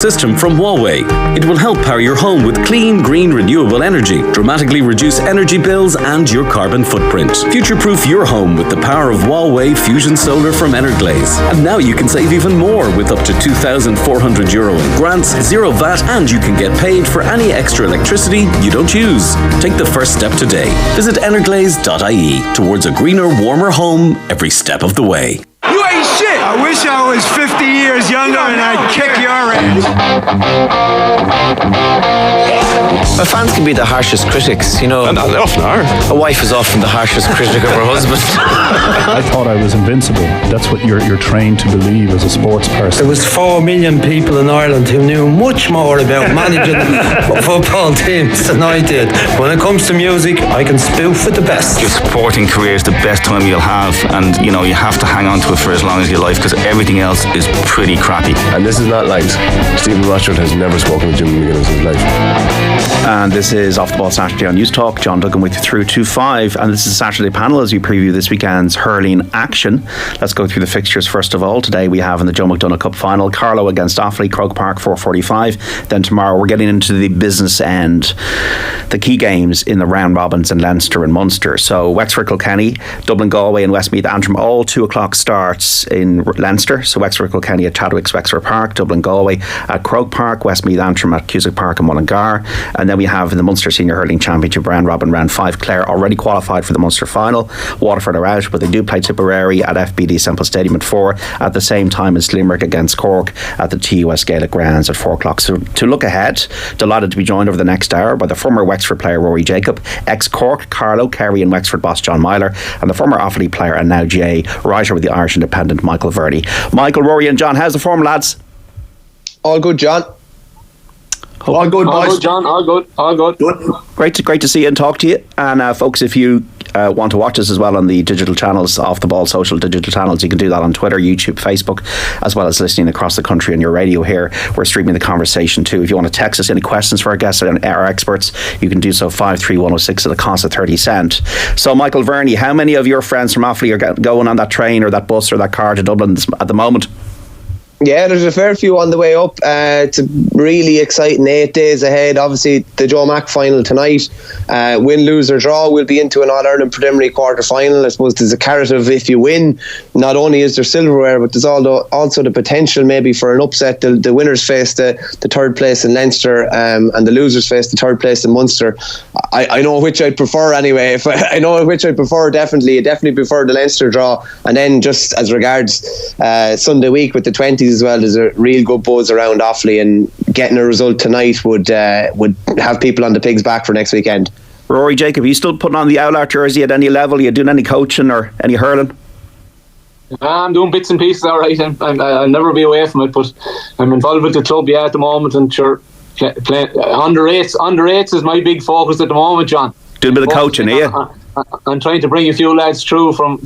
System from Huawei. It will help power your home with clean, green, renewable energy, dramatically reduce energy bills and your carbon footprint. Future-proof your home with the power of Huawei Fusion Solar from Energlaze. And now you can save even more with up to €2,400 in grants, zero VAT, and you can get paid for any extra electricity you don't use. Take the first step today. Visit energlaze.ie towards a greener, warmer home every step of the way. You ain't shit! I wish I was 50 years younger and I'd kick your ass. Well, fans can be the harshest critics, you know. And they often are. A wife is often the harshest critic of her husband. I thought I was invincible. That's what you're trained to believe as a sports person. There was 4 million people in Ireland who knew much more about managing football teams than I did. When it comes to music, I can spoof with the best. Your sporting career is the best time you'll have, and you know you have to hang on to it for as long as you like, because everything else is pretty crappy. And this is not light. Stephen Rochford has never spoken to Jim McGuinness in his life. And this is Off the Ball Saturday on News Talk. John Duggan with you through to 5. And this is the Saturday panel as we preview this weekend's hurling action. Let's go through the fixtures first of all. Today we have in the Joe McDonagh Cup final, Carlow against Offaly, Croke Park, 4:45. Then tomorrow we're getting into the business end, the key games in the round robins in Leinster and Munster. So Wexford Kilkenny, Dublin Galway and Westmeath Antrim, all 2 o'clock starts in Leinster. So Wexford Kilkenny at Chadwick's Wexford Park, Dublin Galway at Croke Park, Westmeath Antrim at Cusack Park and Mullingar. And then we have in the Munster Senior Hurling Championship round robin round 5, Clare already qualified for the Munster final. Waterford are out, but they do play Tipperary at FBD Semple Stadium at 4, at the same time as Limerick against Cork at the TUS Gaelic Grounds at 4 o'clock. So to look ahead, delighted to be joined over the next hour by the former Wexford player Rory Jacob, ex-Cork, Carlow, Kerry and Wexford boss John Meyler, and the former Offaly player and now GA writer with the Irish Independent, Michael Verney. Michael, Rory and John, how's the form, lads? All good, John. All good, boys. All good, John. All good. Great to see you and talk to you. And folks, if you want to watch us as well on the digital channels, Off the Ball social digital channels, you can do that on Twitter, YouTube, Facebook, as well as listening across the country on your radio here. We're streaming the conversation too. If you want to text us any questions for our guests and our experts, you can do so 53106 at the cost of 30 cent. So Michael Verney, how many of your friends from Offaly are going on that train or that bus or that car to Dublin at the moment? Yeah, there's a fair few on the way up. It's a really exciting 8 days ahead. Obviously, the Joe Mac final tonight. Win, lose or draw, we'll be into an All-Ireland preliminary quarter-final. I suppose there's a carrot of if you win, not only is there silverware, but there's also the potential maybe for an upset. The winners face the third place in Leinster and the losers face the third place in Munster. I know which I'd prefer anyway. I know which I'd prefer, definitely. I definitely prefer the Leinster draw. And then just as regards Sunday week with the 20s as well, there's a real good buzz around Offaly, and getting a result tonight would have people on the pigs back for next weekend. Rory Jacob, are you still putting on the Owlar jersey at any level? Are you doing any coaching or any hurling? I'm doing bits and pieces, all right. I'll never be away from it, but I'm involved with the club at the moment, and sure, under eights is my big focus at the moment, John. Doing a bit of coaching, are you? I'm trying to bring a few lads through from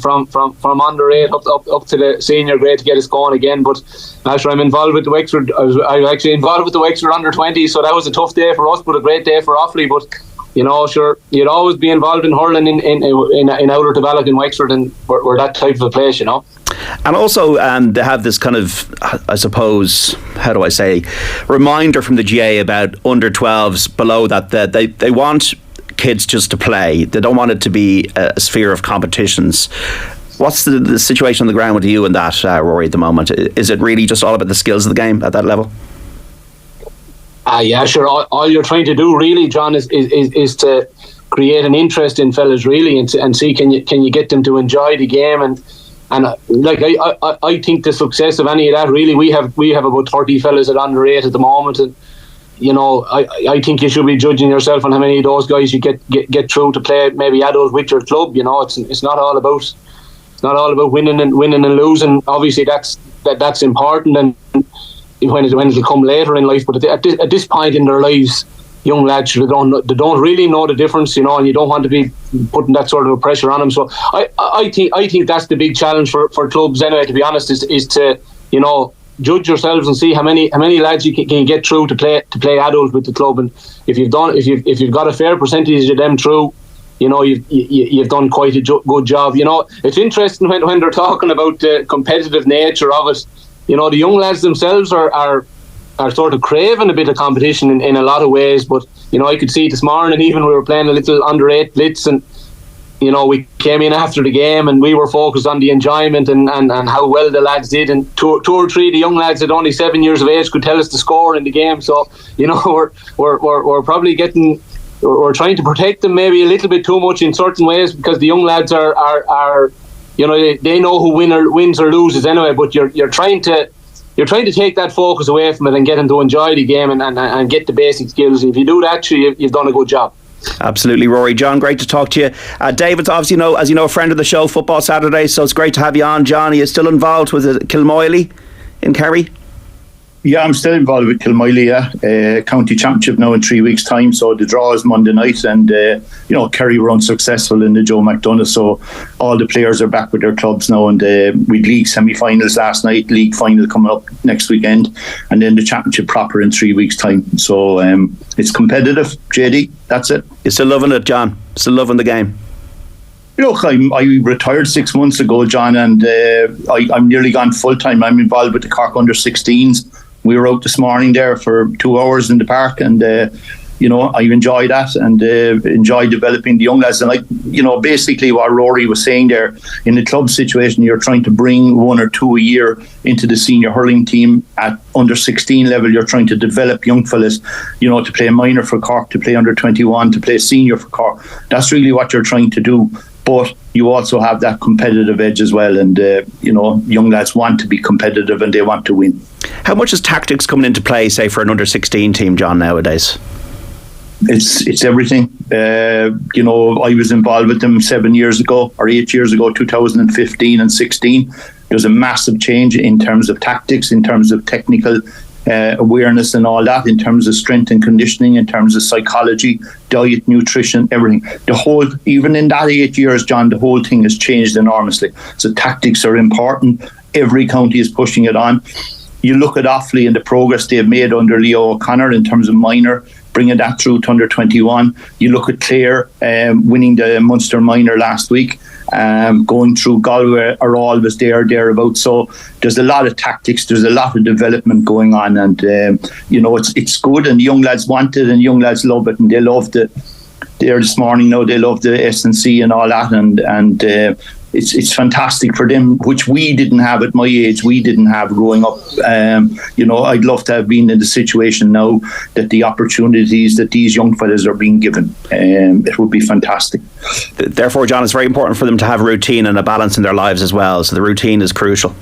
under 8 up to the senior grade to get us going again. But after I'm involved with the Wexford, I was actually involved with the Wexford under 20, so that was a tough day for us, but a great day for Offaly. But you know, sure, you'd always be involved in hurling in Outer Develop in Wexford, and we're that type of a place, you know. And also they have this kind of, I suppose, how do I say, reminder from the GA about under 12s below that they want kids just to play. They don't want it to be a sphere of competitions. What's the situation on the ground with you and that, Rory, at the moment? Is it really just all about the skills of the game at that level? Yeah, sure. All you're trying to do really, John, is to create an interest in fellas really, and see can you get them to enjoy the game, and like I think the success of any of that really, we have about 30 fellas at under 8 at the moment, and you know, I think you should be judging yourself on how many of those guys you get through to play maybe adults with your club. You know, it's not all about winning and losing. Obviously, that's important, and when it'll come later in life. But at this point in their lives, young lads, they don't really know the difference, you know, and you don't want to be putting that sort of a pressure on them. So I think that's the big challenge for clubs anyway, to be honest, is to, you know, judge yourselves and see how many lads you can get through to play adults with the club. And if you've got a fair percentage of them through, you know, you've done quite a good job. You know, it's interesting when they're talking about the competitive nature of it. You know, the young lads themselves are sort of craving a bit of competition in a lot of ways. But I could see this morning, even we were playing a little under-8 blitz, and we came in after the game and we were focused on the enjoyment and how well the lads did, and two or three of the young lads at only 7 years of age could tell us the score in the game. So we're probably we're trying to protect them maybe a little bit too much in certain ways, because the young lads are they know who wins or loses anyway. But you're trying to take that focus away from it and get them to enjoy the game and get the basic skills. If you do that, you've done a good job. Absolutely, Rory. John, great to talk to you. David's obviously, as you know, a friend of the show, Football Saturday, so it's great to have you on. John, are you still involved with Kilmoyley in Kerry? Yeah, I'm still involved with Kilmoyley, county championship now in 3 weeks' time. So the draw is Monday night, and Kerry were unsuccessful in the Joe McDonagh, so all the players are back with their clubs now, and we'd league semi-finals last night, league final coming up next weekend, and then the championship proper in 3 weeks' time. So it's competitive, JD, that's it. You're still loving it, John? Still loving the game? Look, I retired 6 months ago, John, and I'm nearly gone full-time. I'm involved with the Cork under-16s. We were out this morning there for 2 hours in the park, and I enjoy that and enjoy developing the young lads. And basically what Rory was saying there, in the club situation, you're trying to bring 1 or 2 a year into the senior hurling team at under 16 level. You're trying to develop young fellas, to play minor for Cork, to play under 21, to play senior for Cork. That's really what you're trying to do. But you also have that competitive edge as well, and young lads want to be competitive and they want to win. How much is tactics coming into play, say, for an under-16 team, John, nowadays? It's everything. I was involved with them 7 years ago or 8 years ago, 2015 and 16. There was a massive change in terms of tactics, in terms of technical awareness and all that, in terms of strength and conditioning, in terms of psychology, diet, nutrition, everything. Even in that 8 years, John, the whole thing has changed enormously. So tactics are important. Every county is pushing it on. You look at Offaly and the progress they've made under Leo O'Connor in terms of minor, bringing that through to under 21. You look at Clare winning the Munster minor last week. Going through Galway are always thereabouts. So there's a lot of tactics, there's a lot of development going on, and it's good, and the young lads want it, and young lads love it, and they loved it there this morning. Now they love the S&C and all that, and it's fantastic for them, which we didn't have at my age. We didn't have growing up. I'd love to have been in the situation now that the opportunities that these young fellas are being given. It would be fantastic. Therefore, John, it's very important for them to have a routine and a balance in their lives as well. So the routine is crucial.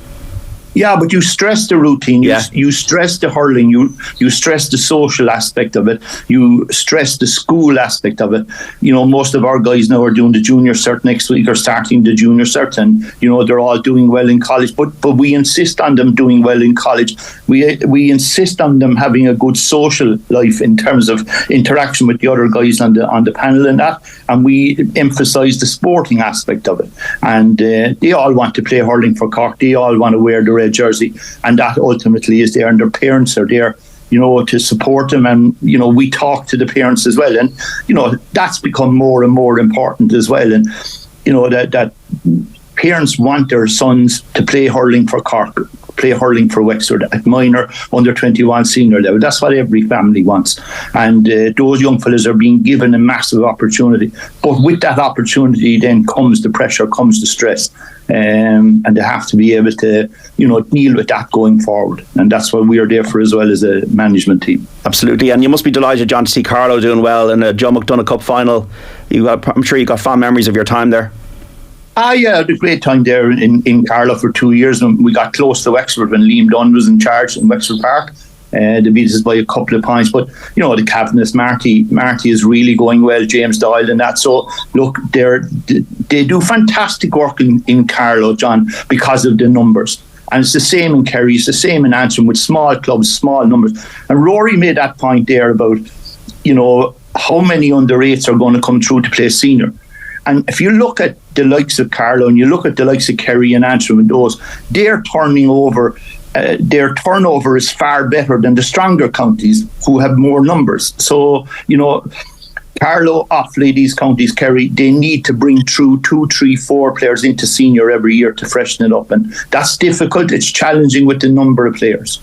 Yeah, but you stress the routine, you stress the hurling, you stress the social aspect of it, you stress the school aspect of it. Most of our guys now are doing the junior cert next week, or starting the junior cert, and they're all doing well in college, but we insist on them doing well in college. We insist on them having a good social life in terms of interaction with the other guys on the panel and that, and we emphasise the sporting aspect of it. And they all want to play hurling for Cork, they all want to wear the red jersey, and that ultimately is there, and their parents are there to support them, and we talk to the parents as well, and that's become more and more important as well, and that parents want their sons to play hurling for Cork, play hurling for Wexford at minor, under 21, senior level. That's what every family wants, and those young fellas are being given a massive opportunity. But with that opportunity then comes the pressure, comes the stress, and they have to be able to deal with that going forward, and that's what we are there for as well as a management team. Absolutely. And you must be delighted, John, to see Carlo doing well in a Joe McDonagh Cup final. I'm sure you got fond memories of your time there. Yeah, I had a great time there in Carlo for 2 years, and we got close to Wexford when Liam Dunn was in charge in Wexford Park. They beat us by a couple of points, but the Cavanagh, Marty is really going well, James Doyle and that. So look, they do fantastic work in Carlo, John, because of the numbers. And it's the same in Kerry, it's the same in Antrim, with small clubs, small numbers. And Rory made that point there about how many under-8s are going to come through to play senior. And if you look at the likes of Carlo and you look at the likes of Kerry and Antrim and those, their turnover is far better than the stronger counties who have more numbers. So, Carlo, Offaly, these counties, Kerry, they need to bring through 2, 3, 4 players into senior every year to freshen it up. And that's difficult. It's challenging with the number of players.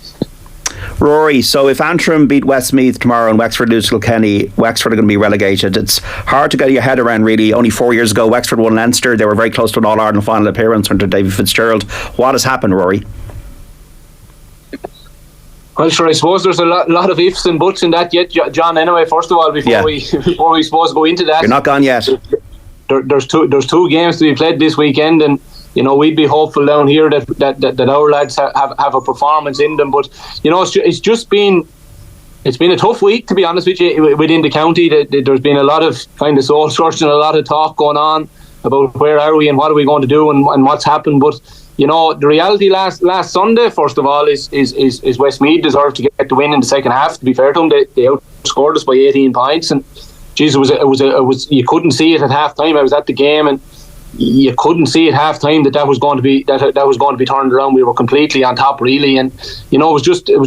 Rory, so if Antrim beat Westmeath tomorrow and Wexford lose to Kilkenny, Wexford are going to be relegated. It's hard to get your head around, really. Only 4 years ago, Wexford won Leinster. They were very close to an All-Ireland final appearance under David Fitzgerald. What has happened, Rory? Well, sure, I suppose there's a lot of ifs and buts in that yet, John. Anyway, first of all, before we suppose go into that, you're not gone yet. There's two games to be played this weekend, and we'd be hopeful down here that our lads have a performance in them. But it's just been a tough week, to be honest with you, within the county. There's been a lot of kind of soul searching, a lot of talk going on about where are we and what are we going to do and what's happened. But the reality last Sunday, first of all, is Westmeath deserved to get the win in the second half. To be fair to them, they outscored us by 18 points, and geez, it was you couldn't see it at half time. I was at the game, and you couldn't see at half time that was going to be turned around. We were completely on top, really, and it was just a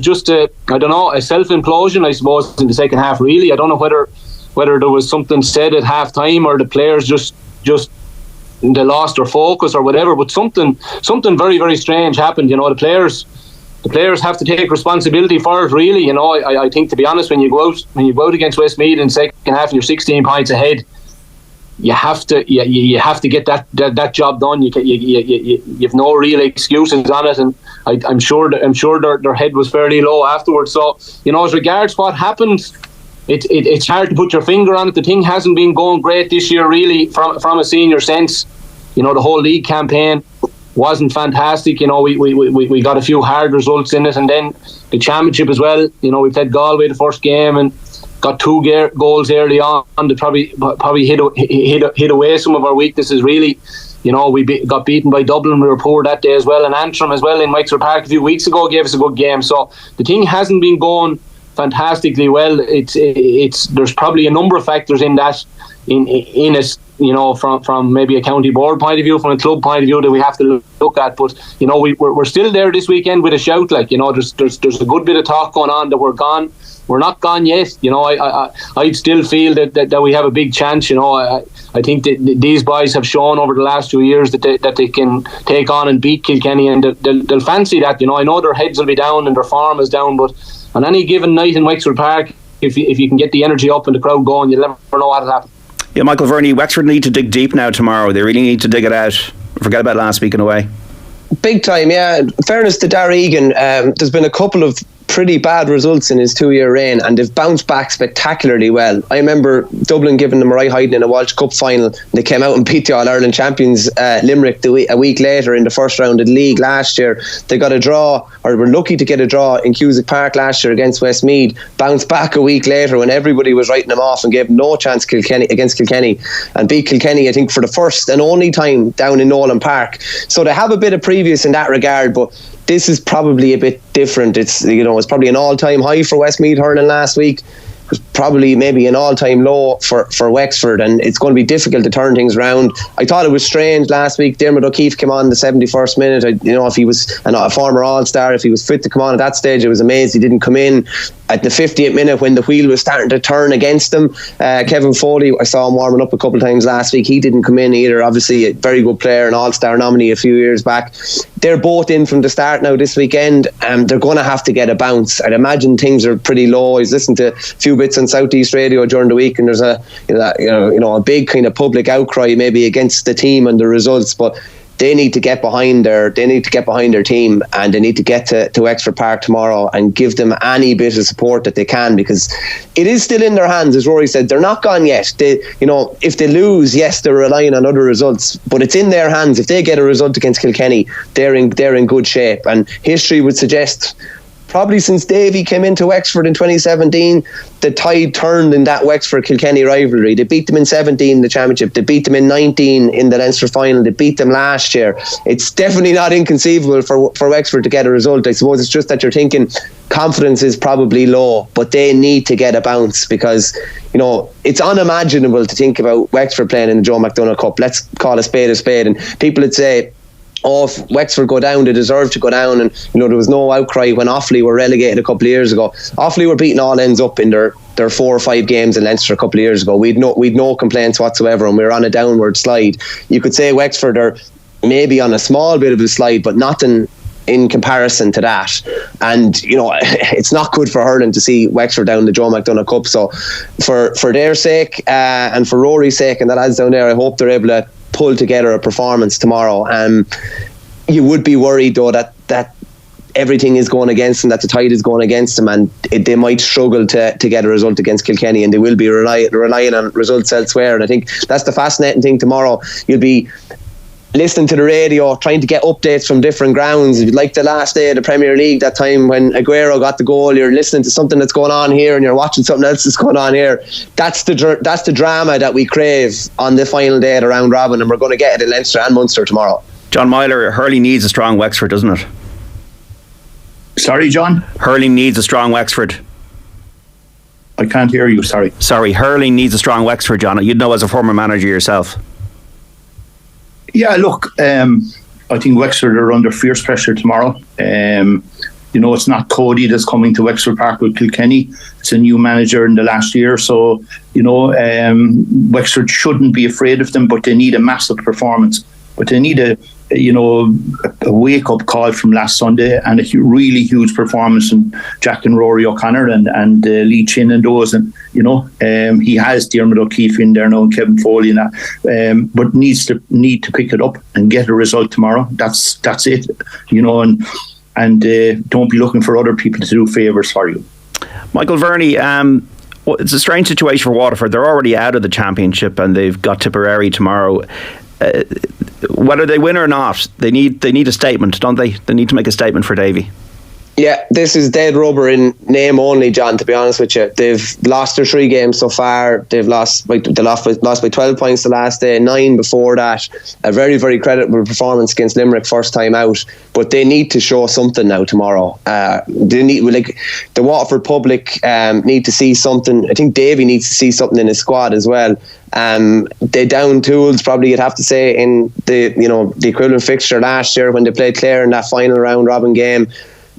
self implosion, I suppose, in the second half. Really, I don't know whether there was something said at half time or the players just they lost their focus or whatever, but something very, very strange happened. The players have to take responsibility for it, really. I think, to be honest, when you go out against Westmeath in the second half and you're 16 points ahead, you have to get that job done. You've no real excuses on it, and I'm sure their head was fairly low afterwards. So as regards what happened, it's hard to put your finger on it. The thing hasn't been going great this year, really, from a senior sense. The whole league campaign wasn't fantastic. We got a few hard results in it, and then the championship as well. We played Galway the first game and got 2 goals early on that probably hid away some of our weaknesses, really. We got beaten by Dublin. We were poor that day as well, and Antrim as well in Wexford Park a few weeks ago gave us a good game. So the thing hasn't been going fantastically well. There's probably a number of factors in that in it, from maybe a county board point of view, from a club point of view, that we have to look at. But we're still there this weekend with a shout. There's a good bit of talk going on that we're gone. We're not gone yet. I'd still feel that we have a big chance. I think that these boys have shown over the last 2 years that they can take on and beat Kilkenny, and they'll fancy that. I know their heads will be down and their form is down, but on any given night in Wexford Park, if you can get the energy up and the crowd going, you'll never know what will happen. Yeah, Michael Verney, Wexford need to dig deep now tomorrow. They really need to dig it out. Forget about last week in a way. Big time, yeah. In fairness to Darragh Egan, there's been a couple of pretty bad results in his 2-year reign, and they've bounced back spectacularly well. I remember Dublin giving them a right hiding in a Walsh Cup final. They came out and beat the All-Ireland champions Limerick a week later in the first round of the league last year. They got a draw, or were lucky to get a draw in Cusack Park last year against Westmeath. Bounced back a week later when everybody was writing them off and gave them no chance against Kilkenny, and beat Kilkenny, I think, for the first and only time down in Nolan Park. So they have a bit of previous in that regard, but this is probably a bit different. It's probably an all-time high for Westmeath hurling last week. It was probably maybe an all-time low for Wexford, and it's going to be difficult to turn things around. I thought it was strange last week. Dermot O'Keefe came on the 71st minute. If he was a former All-Star, if he was fit to come on at that stage, I was amazed he didn't come in at the 50th minute when the wheel was starting to turn against him. Kevin Foley, I saw him warming up a couple of times last week. He didn't come in either. Obviously a very good player, an All-Star nominee a few years back. They're both in from the start now this weekend, and they're going to have to get a bounce. I'd imagine things are pretty low. I was listening to a few bits on Southeast Radio during the week, and there's a big kind of public outcry maybe against the team and the results, but they need to get behind their team, and they need to get to Wexford Park tomorrow and give them any bit of support that they can, because it is still in their hands. As Rory said, they're not gone yet. If they lose, yes, they're relying on other results, but it's in their hands. If they get a result against Kilkenny, they're in good shape, and history would suggest, probably since Davy came into Wexford in 2017, the tide turned in that Wexford-Kilkenny rivalry. They beat them in 17 in the championship. They beat them in 19 in the Leinster final. They beat them last year. It's definitely not inconceivable for Wexford to get a result. I suppose it's just that you're thinking confidence is probably low, but they need to get a bounce, because it's unimaginable to think about Wexford playing in the Joe McDonagh Cup. Let's call a spade, and people would say, if Wexford go down, they deserve to go down. And there was no outcry when Offaly were relegated a couple of years ago. Offaly were beating all ends up in their 4 or 5 games in Leinster a couple of years ago. We'd no complaints whatsoever, and we were on a downward slide. You could say Wexford are maybe on a small bit of a slide, but nothing in comparison to that. And, you know, it's not good for hurling to see Wexford down the Joe McDonagh Cup. So for their sake and for Rory's sake and the lads down there, I hope they're able to pull together a performance tomorrow. You would be worried, though, that everything is going against them, that the tide is going against them, and they might struggle to get a result against Kilkenny, and they will be relying on results elsewhere. And I think that's the fascinating thing tomorrow. You'll be listening to the radio, trying to get updates from different grounds. Like the last day of the Premier League, that time when Aguero got the goal, you're listening to something that's going on here and you're watching something else that's going on here. That's the drama that we crave on the final day of the round robin, and we're going to get it in Leinster and Munster tomorrow. John Meyler, hurling needs a strong Wexford, doesn't it? Sorry, John? Hurling needs a strong Wexford. I can't hear you, sorry. Sorry, hurling needs a strong Wexford, John. You'd know as a former manager yourself. Yeah, look, I think Wexford are under fierce pressure tomorrow. You know, it's not Cody that's coming to Wexford Park with Kilkenny. It's a new manager in the last year. So, you know, Wexford shouldn't be afraid of them, but they need a massive performance. But they need a wake-up call from last Sunday, and a really huge performance from Jack and Rory O'Connor and Lee Chin and those. And, you know, he has Diarmuid O'Keefe in there now and Kevin Foley and that, but need to pick it up and get a result tomorrow. That's it, you know, and don't be looking for other people to do favours for you. Michael Verney, it's a strange situation for Waterford. They're already out of the championship and they've got Tipperary tomorrow. Whether they win or not, they need a statement, don't they? They need to make a statement for Davy. Yeah, this is dead rubber in name only, John, to be honest with you. They've lost their 3 games so far. They've lost by 12 points the last day, 9 before that. A very, very creditable performance against Limerick first time out. But they need to show something now tomorrow. They need, the Waterford public need to see something. I think Davy needs to see something in his squad as well. They down tools, probably you'd have to say, in the equivalent fixture last year when they played Clare in that final round robin game.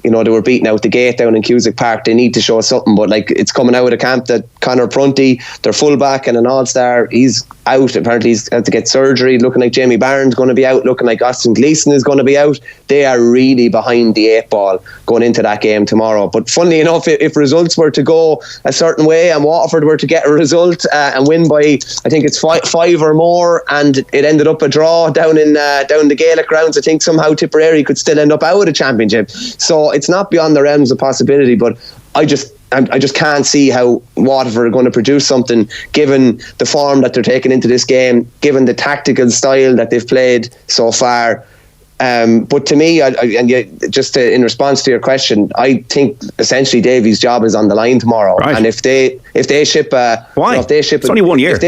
You know, they were beaten out the gate down in Cusack Park. They need to show something, but it's coming out of the camp that Conor Prunty, their fullback and an all-star, he's out. Apparently he's had to get surgery. Looking like Jamie Barron's going to be out. Looking like Austin Gleeson is going to be out. They are really behind the 8 ball going into that game tomorrow. But funnily enough, if results were to go a certain way and Waterford were to get a result and win by, I think it's 5 or more, and it ended up a draw down the Gaelic grounds, I think somehow Tipperary could still end up out of the championship. So it's not beyond the realms of possibility, but I just can't see how Waterford are going to produce something given the form that they're taking into this game, given the tactical style that they've played so far. But to me, in response to your question, I think essentially Davy's job is on the line tomorrow. Right. And if they ship it's only 1 year.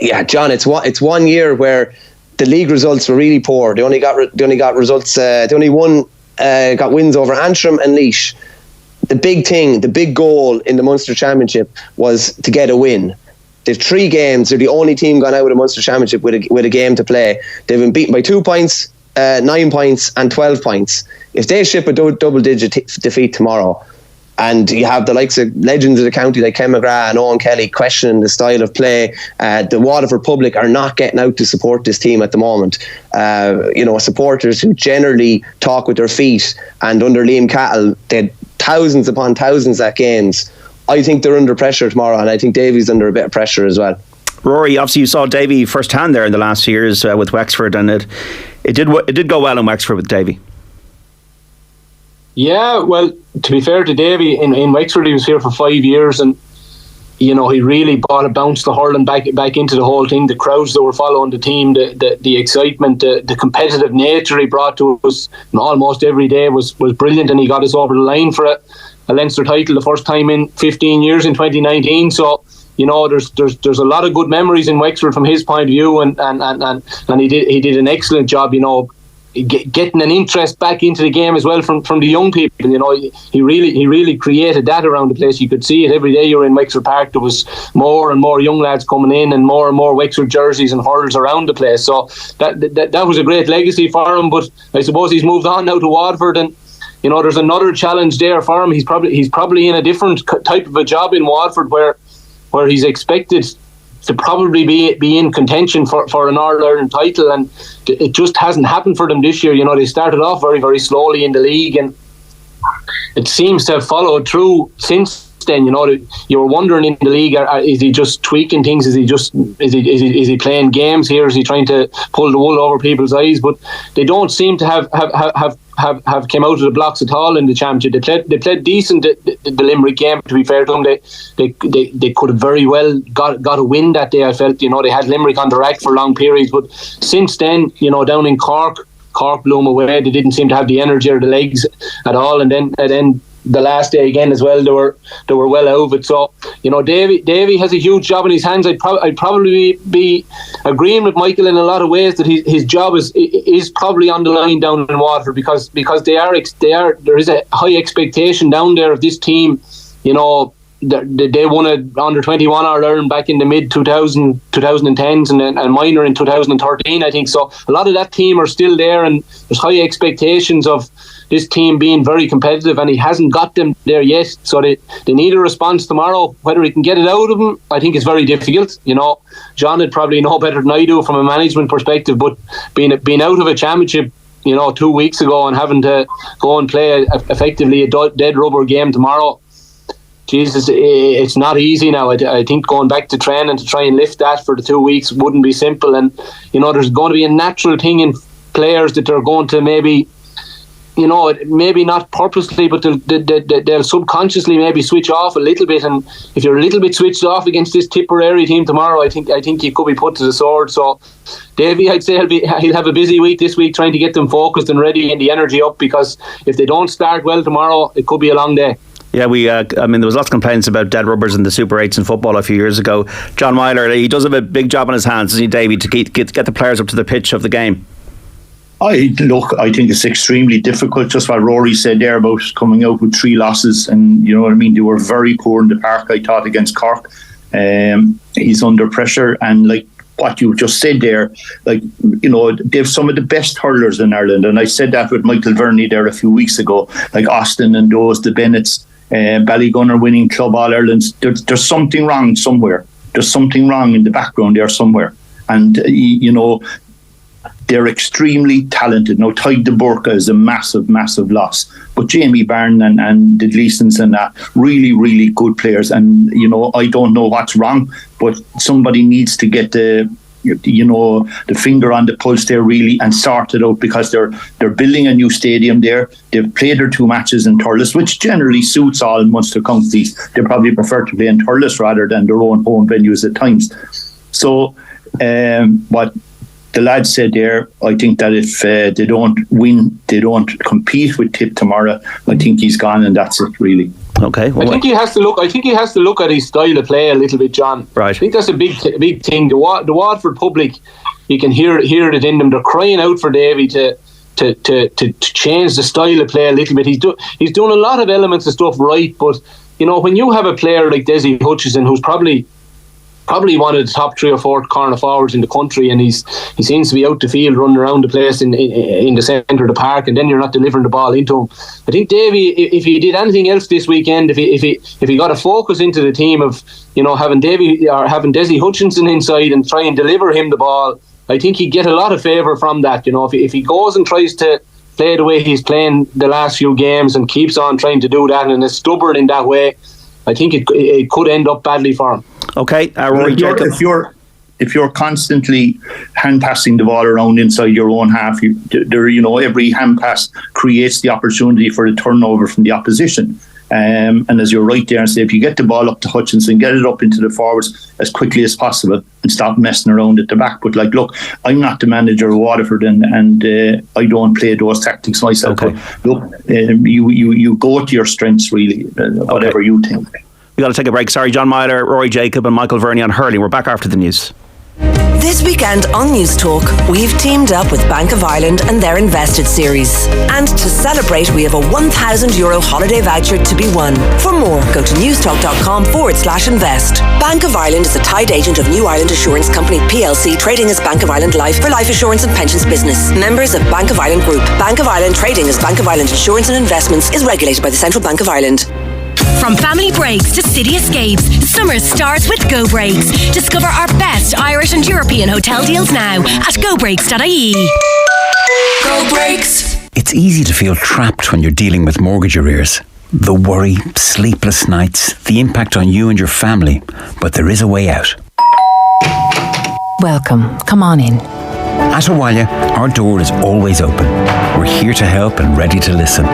Yeah, John, it's 1 year where the league results were really poor. They only got results. They only got wins over Antrim and Laois. The big goal in the Munster Championship was to get a win. They've 3 games. They're the only team gone out of the Munster Championship with a game to play. They've been beaten by 2 points, 9 points and 12 points. If they ship a double-digit defeat tomorrow, and you have the likes of legends of the county like Ken McGrath and Owen Kelly questioning the style of play, the Waterford public are not getting out to support this team at the moment. Supporters who generally talk with their feet, and under Liam Cattle, they had thousands upon thousands at games. I think they're under pressure tomorrow, and I think Davy's under a bit of pressure as well. Rory, obviously you saw Davy firsthand there in the last few years with Wexford, and it did go well in Wexford with Davy. Yeah, well, to be fair to Davy, in Wexford he was here for 5 years, and you know, he really bounced the hurling back into the whole thing. The crowds that were following the team, the excitement, the competitive nature he brought to us almost every day was brilliant, and he got us over the line for a Leinster title the first time in 15 years in 2019. So, you know, there's a lot of good memories in Wexford from his point of view, and he did an excellent job, you know, getting an interest back into the game as well from the young people. You know, he really created that around the place. You could see it every day you were in Wexford Park. There was more and more young lads coming in, and more Wexford jerseys and hurls around the place. So that was a great legacy for him. But I suppose he's moved on now to Waterford, and you know, there's another challenge there for him. He's probably in a different type of a job in Waterford, where he's expected to probably be in contention for an All-Ireland title, and it just hasn't happened for them this year. You know, they started off very, very slowly in the league, and it seems to have followed through since then. You know, you were wondering in the league, is he just tweaking things? Is he playing games here? Is he trying to pull the wool over people's eyes? But they don't seem to have came out of the blocks at all in the championship. They played decent the Limerick game, to be fair to them. They could have very well got a win that day. I felt, you know, they had Limerick on the rack for long periods, but since then, you know, down in Cork blew them away. They didn't seem to have the energy or the legs at all, and then the last day again as well, they were well out of it. So, you know, Davy has a huge job in his hands. I'd probably be agreeing with Michael in a lot of ways that his job is probably on the line down in Waterford, because there is a high expectation down there of this team. You know, they won a under 21 All-Ireland back in the mid 2010s and minor in 2013, I think. So a lot of that team are still there, and there's high expectations of this team being very competitive, and he hasn't got them there yet. So they need a response tomorrow. Whether he can get it out of them, I think is very difficult. You know, John would probably know better than I do from a management perspective, but being out of a championship, you know, 2 weeks ago, and having to go and play effectively a dead rubber game tomorrow, Jesus, it's not easy now. I think going back to training to try and lift that for the 2 weeks wouldn't be simple. And, you know, there's going to be a natural thing in players that they're going to maybe, you know, maybe not purposely, but they'll subconsciously maybe switch off a little bit. And if you're a little bit switched off against this Tipperary team tomorrow, I think you could be put to the sword. So Davy, I'd say he'll have a busy week this week trying to get them focused and ready and the energy up, because if they don't start well tomorrow, it could be a long day. Yeah, there was lots of complaints about dead rubbers in the Super 8s in football a few years ago. John Meyler, he does have a big job on his hands, doesn't he, Davy, to get the players up to the pitch of the game? I think it's extremely difficult, just what Rory said there about coming out with 3 losses, and you know what I mean, they were very poor in the park, I thought, against Cork. He's under pressure, and like what you just said there, like, you know, they have some of the best hurlers in Ireland, and I said that with Michael Verney there a few weeks ago, like Austin and those, the Bennetts, Ballygunner winning Club All-Irelands. There's something wrong somewhere. There's something wrong in the background there somewhere, and you know, they're extremely talented. Now, Tadhg de Burka is a massive, massive loss, but Jamie Byrne and the Gleesons and that, really, really good players. And you know, I don't know what's wrong, but somebody needs to get the finger on the pulse there really and sort it out, because they're building a new stadium there. They've played their 2 matches in Thurles, which generally suits all Munster counties. They probably prefer to play in Thurles rather than their own home venues at times. So what the lad said there, I think that if they don't win, they don't compete with Tip tomorrow, I think he's gone, and that's it really. Okay. Well, I think he has to look at his style of play a little bit, John. Right. I think that's a big thing. The Waterford public, you can hear it in them. They're crying out for Davy to change the style of play a little bit. He's doing a lot of elements of stuff right, but you know, when you have a player like Dessie Hutchison, who's probably one of the top 3 or 4 corner forwards in the country, and he seems to be out the field running around the place in the centre of the park, and then you're not delivering the ball into him. I think Davy, if he did anything else this weekend, if he got a focus into the team of, you know, having Davy or having Dessie Hutchinson inside and try and deliver him the ball, I think he'd get a lot of favour from that. You know, if he goes and tries to play the way he's playing the last few games and keeps on trying to do that and is stubborn in that way, I think it could end up badly for him. Okay, Rory Jacob. If you're constantly hand passing the ball around inside your own half, every hand pass creates the opportunity for a turnover from the opposition. And as you're right there, and say, if you get the ball up to Hutchinson, get it up into the forwards as quickly as possible and stop messing around at the back. But like, look, I'm not the manager of Waterford, and I don't play those tactics myself. Okay. But look, you go to your strengths really, whatever you think. We've got to take a break. Sorry, John Meyler, Rory Jacob and Michael Verney on hurling. We're back after the news. This weekend on News Talk, we've teamed up with Bank of Ireland and their Invested series. And to celebrate, we have a €1,000 holiday voucher to be won. For more, go to newstalk.com/invest. Bank of Ireland is a tied agent of New Ireland Assurance Company PLC, trading as Bank of Ireland Life for life assurance and pensions business. Members of Bank of Ireland Group. Bank of Ireland trading as Bank of Ireland Insurance and Investments is regulated by the Central Bank of Ireland. From family breaks to city escapes, summer starts with Go Breaks. Discover our best Irish and European hotel deals now at gobreaks.ie. Go Breaks. It's easy to feel trapped when you're dealing with mortgage arrears. The worry, sleepless nights, the impact on you and your family. But there is a way out. Welcome. Come on in. At Awalia, our door is always open. We're here to help and ready to listen.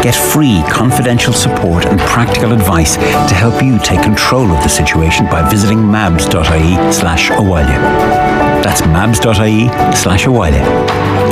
Get free, confidential support and practical advice to help you take control of the situation by visiting mabs.ie/Awalia. That's mabs.ie/Awalia,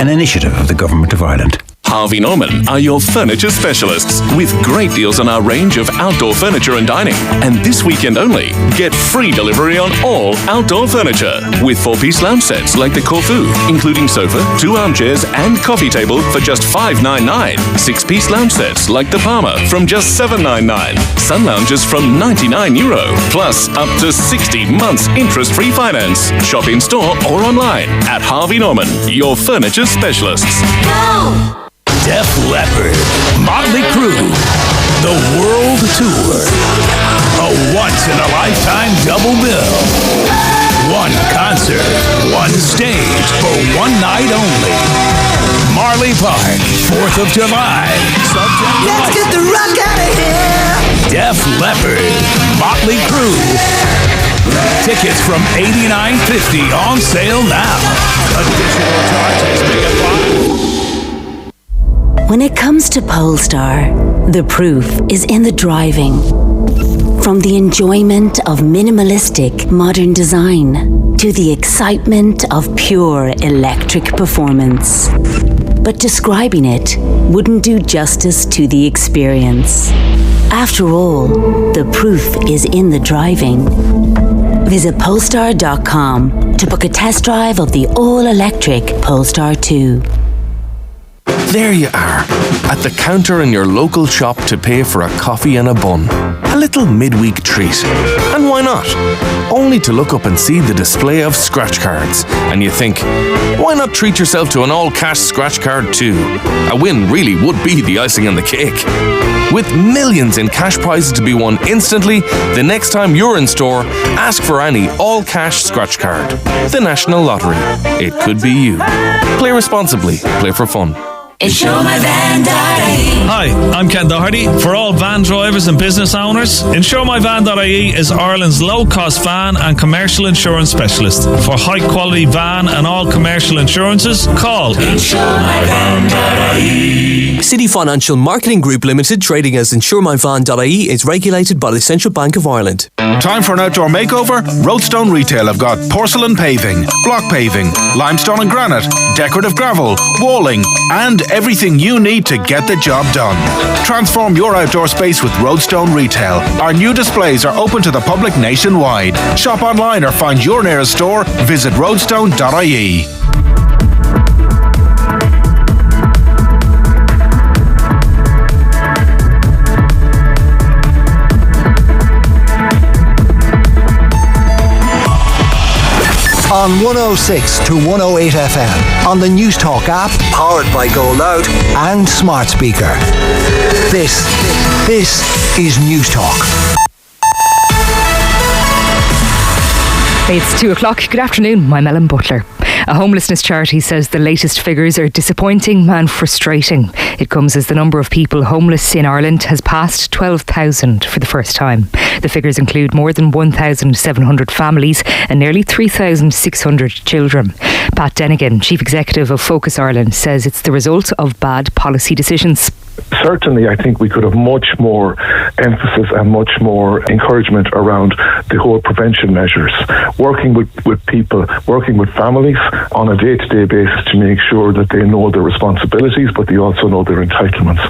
an initiative of the Government of Ireland. Harvey Norman are your furniture specialists with great deals on our range of outdoor furniture and dining. And this weekend only, get free delivery on all outdoor furniture with 4-piece lounge sets like the Corfu, including sofa, 2 armchairs and coffee table for just $599. 6-piece lounge sets like the Palmer from just $799. Sun lounges from €99. Plus up to 60 months interest-free finance. Shop in store or online at Harvey Norman, your furniture specialists. Go! Def Leppard, Motley Crue, the World Tour. A once-in-a-lifetime double bill. One concert, one stage for one night only. Marley Park, 4th of July. Let's get the rock out of here. Def Leppard, Motley Crue. Tickets from $89.50 on sale now. Additional charges may apply. When it comes to Polestar, the proof is in the driving. From the enjoyment of minimalistic modern design to the excitement of pure electric performance. But describing it wouldn't do justice to the experience. After all, the proof is in the driving. Visit Polestar.com to book a test drive of the all-electric Polestar 2. There you are, at the counter in your local shop to pay for a coffee and a bun. A little midweek treat. And why not? Only to look up and see the display of scratch cards. And you think, why not treat yourself to an all-cash scratch card too? A win really would be the icing on the cake. With millions in cash prizes to be won instantly, the next time you're in store, ask for any all-cash scratch card. The National Lottery. It could be you. Play responsibly. Play for fun. InsureMyVan.ie. Hi, I'm Ken Doherty. For all van drivers and business owners, InsureMyVan.ie is Ireland's low-cost van and commercial insurance specialist. For high-quality van and all commercial insurances, call InsureMyVan.ie. City Financial Marketing Group Limited, trading as InsureMyVan.ie, is regulated by the Central Bank of Ireland. Time for an outdoor makeover? Roadstone Retail have got porcelain paving, block paving, limestone and granite, decorative gravel, walling, and everything you need to get the job done. Transform your outdoor space with Roadstone Retail. Our new displays are open to the public nationwide. Shop online or find your nearest store. Visit roadstone.ie. On 106 to 108 FM, on the News Talk app, powered by Go Loud and Smart Speaker. This is News Talk. It's 2:00. Good afternoon. I'm Ellen Butler. A homelessness charity says the latest figures are disappointing and frustrating. It comes as the number of people homeless in Ireland has passed 12,000 for the first time. The figures include more than 1,700 families and nearly 3,600 children. Pat Denigan, Chief Executive of Focus Ireland, says it's the result of bad policy decisions. Certainly, I think we could have much more emphasis and much more encouragement around the whole prevention measures, working with people, working with families on a day-to-day basis to make sure that they know their responsibilities, but they also know their entitlements,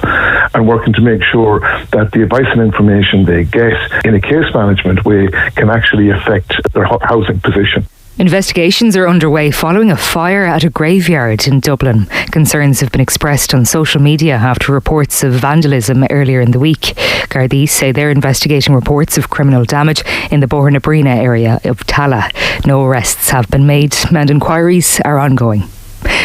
and working to make sure that the advice and information they get in a case management way can actually affect their housing position. Investigations are underway following a fire at a graveyard in Dublin. Concerns have been expressed on social media after reports of vandalism earlier in the week. Gardaí say they're investigating reports of criminal damage in the Bornabrina area of Tala. No arrests have been made and inquiries are ongoing.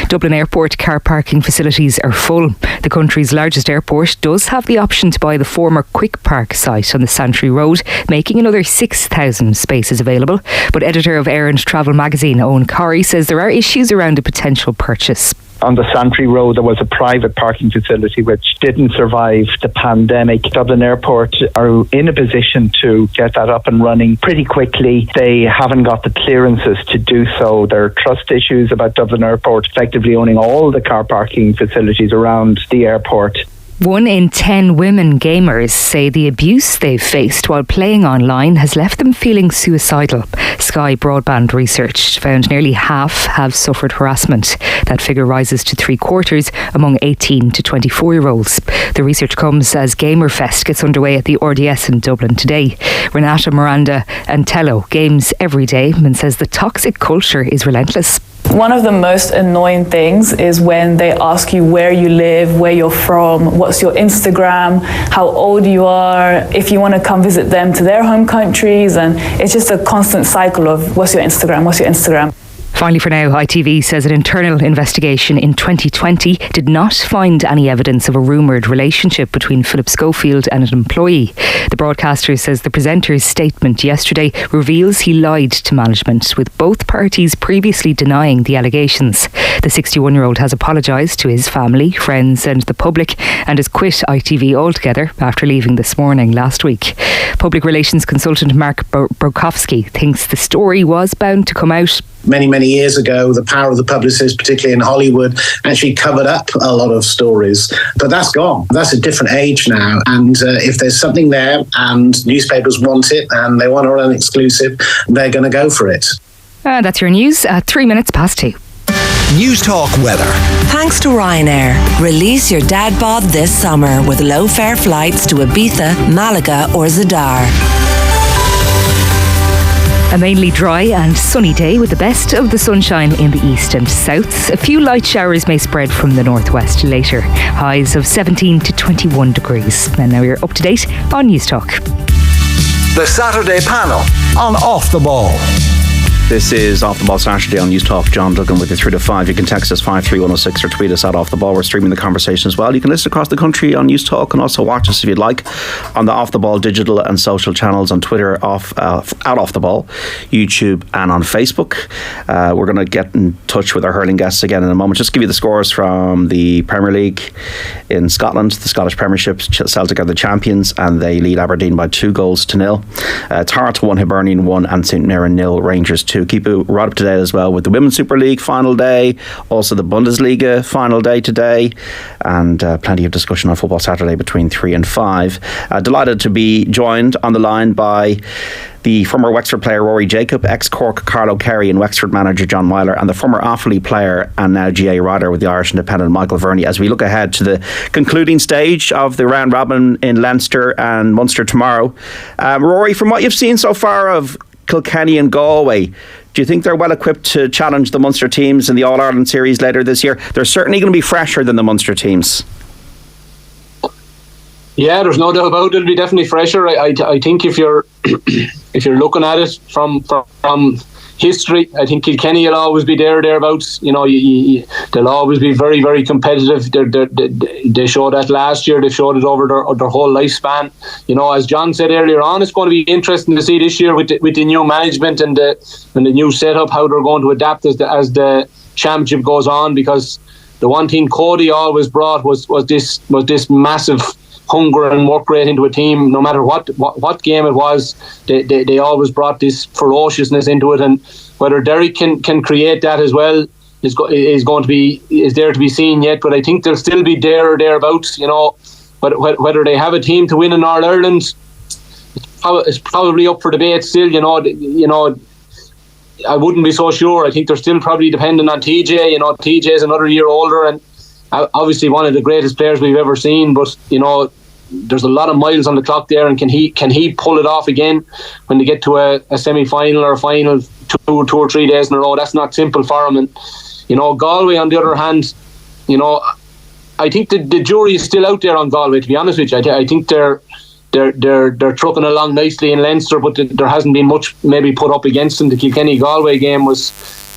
Dublin Airport car parking facilities are full. The country's largest airport does have the option to buy the former Quick Park site on the Santry Road, making another 6,000 spaces available. But editor of Air and Travel magazine, Owen Corrie, says there are issues around a potential purchase. On the Santry Road, there was a private parking facility which didn't survive the pandemic. Dublin Airport are in a position to get that up and running pretty quickly. They haven't got the clearances to do so. There are trust issues about Dublin Airport effectively owning all the car parking facilities around the airport. 1 in 10 women gamers say the abuse they've faced while playing online has left them feeling suicidal. Sky Broadband research found nearly half have suffered harassment. That figure rises to 3/4 among 18 to 24-year-olds. The research comes as Gamerfest gets underway at the RDS in Dublin today. Renata Miranda Antello games every day and says the toxic culture is relentless. One of the most annoying things is when they ask you where you live, where you're from, what's your Instagram, how old you are, if you want to come visit them to their home countries, and it's just a constant cycle of what's your Instagram, what's your Instagram. Finally, for now, ITV says an internal investigation in 2020 did not find any evidence of a rumoured relationship between Philip Schofield and an employee. The broadcaster says the presenter's statement yesterday reveals he lied to management, with both parties previously denying the allegations. The 61-year-old has apologised to his family, friends and the public and has quit ITV altogether after leaving this morning last week. Public relations consultant Mark Brokowski thinks the story was bound to come out. Many years ago, the power of the publicist, particularly in Hollywood, actually covered up a lot of stories. But that's gone. That's a different age now. And if there's something there and newspapers want it and they want to run an exclusive, they're going to go for it. That's your news at 2:03. News Talk weather. Thanks to Ryanair. Release your dad bod this summer with low-fare flights to Ibiza, Malaga or Zadar. A mainly dry and sunny day with the best of the sunshine in the east and south. A few light showers may spread from the northwest later. Highs of 17 to 21 degrees. And now you're up to date on News Talk. The Saturday panel on Off the Ball. This is Off the Ball Saturday on News Talk. John Duggan with you 3 to 5. You can text us 53106 or tweet us at Off the Ball. We're streaming the conversation as well. You can listen across the country on News Talk and also watch us if you'd like on the Off the Ball digital and social channels on Twitter at Off the Ball, YouTube and on Facebook. We're going to get in touch with our hurling guests again in a moment. Just give you the scores from the Premier League in Scotland, the Scottish Premiership. Celtic are the champions and they lead Aberdeen by 2-0. Tara 1, Hibernian 1 and St Mirren 0, Rangers 2. Keep it right up to date as well with the Women's Super League final day, also the Bundesliga final day today, and plenty of discussion on Football Saturday between 3 and 5. Delighted to be joined on the line by the former Wexford player Rory Jacob, ex-Cork Carlo Kerry and Wexford manager John Meyler, and the former Offaly player and now GA rider with the Irish Independent Michael Verney, as we look ahead to the concluding stage of the round robin in Leinster and Munster tomorrow. Rory, from what you've seen so far of Kilkenny and Galway, do you think they're well equipped to challenge the Munster teams in the All-Ireland series later this year? They're certainly going to be fresher than the Munster teams. Yeah, there's no doubt about it. It'll be definitely fresher. I think if you're if you're looking at it from history, I think Kilkenny will always be thereabouts. You know, they'll always be very, very competitive. They showed that last year. They showed it over their whole lifespan. You know, as John said earlier on, it's going to be interesting to see this year with the new management and the new setup, how they're going to adapt as the championship goes on. Because the one thing Cody always brought was this massive hunger and work rate into a team. No matter what game it was, they always brought this ferociousness into it, and whether Derek can create that as well is there to be seen yet. But I think they'll still be there or thereabouts. You know, whether they have a team to win in All Ireland, it's probably up for debate still. You know, I wouldn't be so sure. I think they're still probably dependent on TJ. You know, TJ is another year older and obviously one of the greatest players we've ever seen, but you know, there's a lot of miles on the clock there, and can he pull it off again when they get to a semi-final or a final 2 or 3 days in a row? That's not simple for him. And you know, Galway on the other hand, you know, I think the jury is still out there on Galway, to be honest with you. I think they're trucking along nicely in Leinster, but there hasn't been much maybe put up against them. The Kilkenny-Galway game was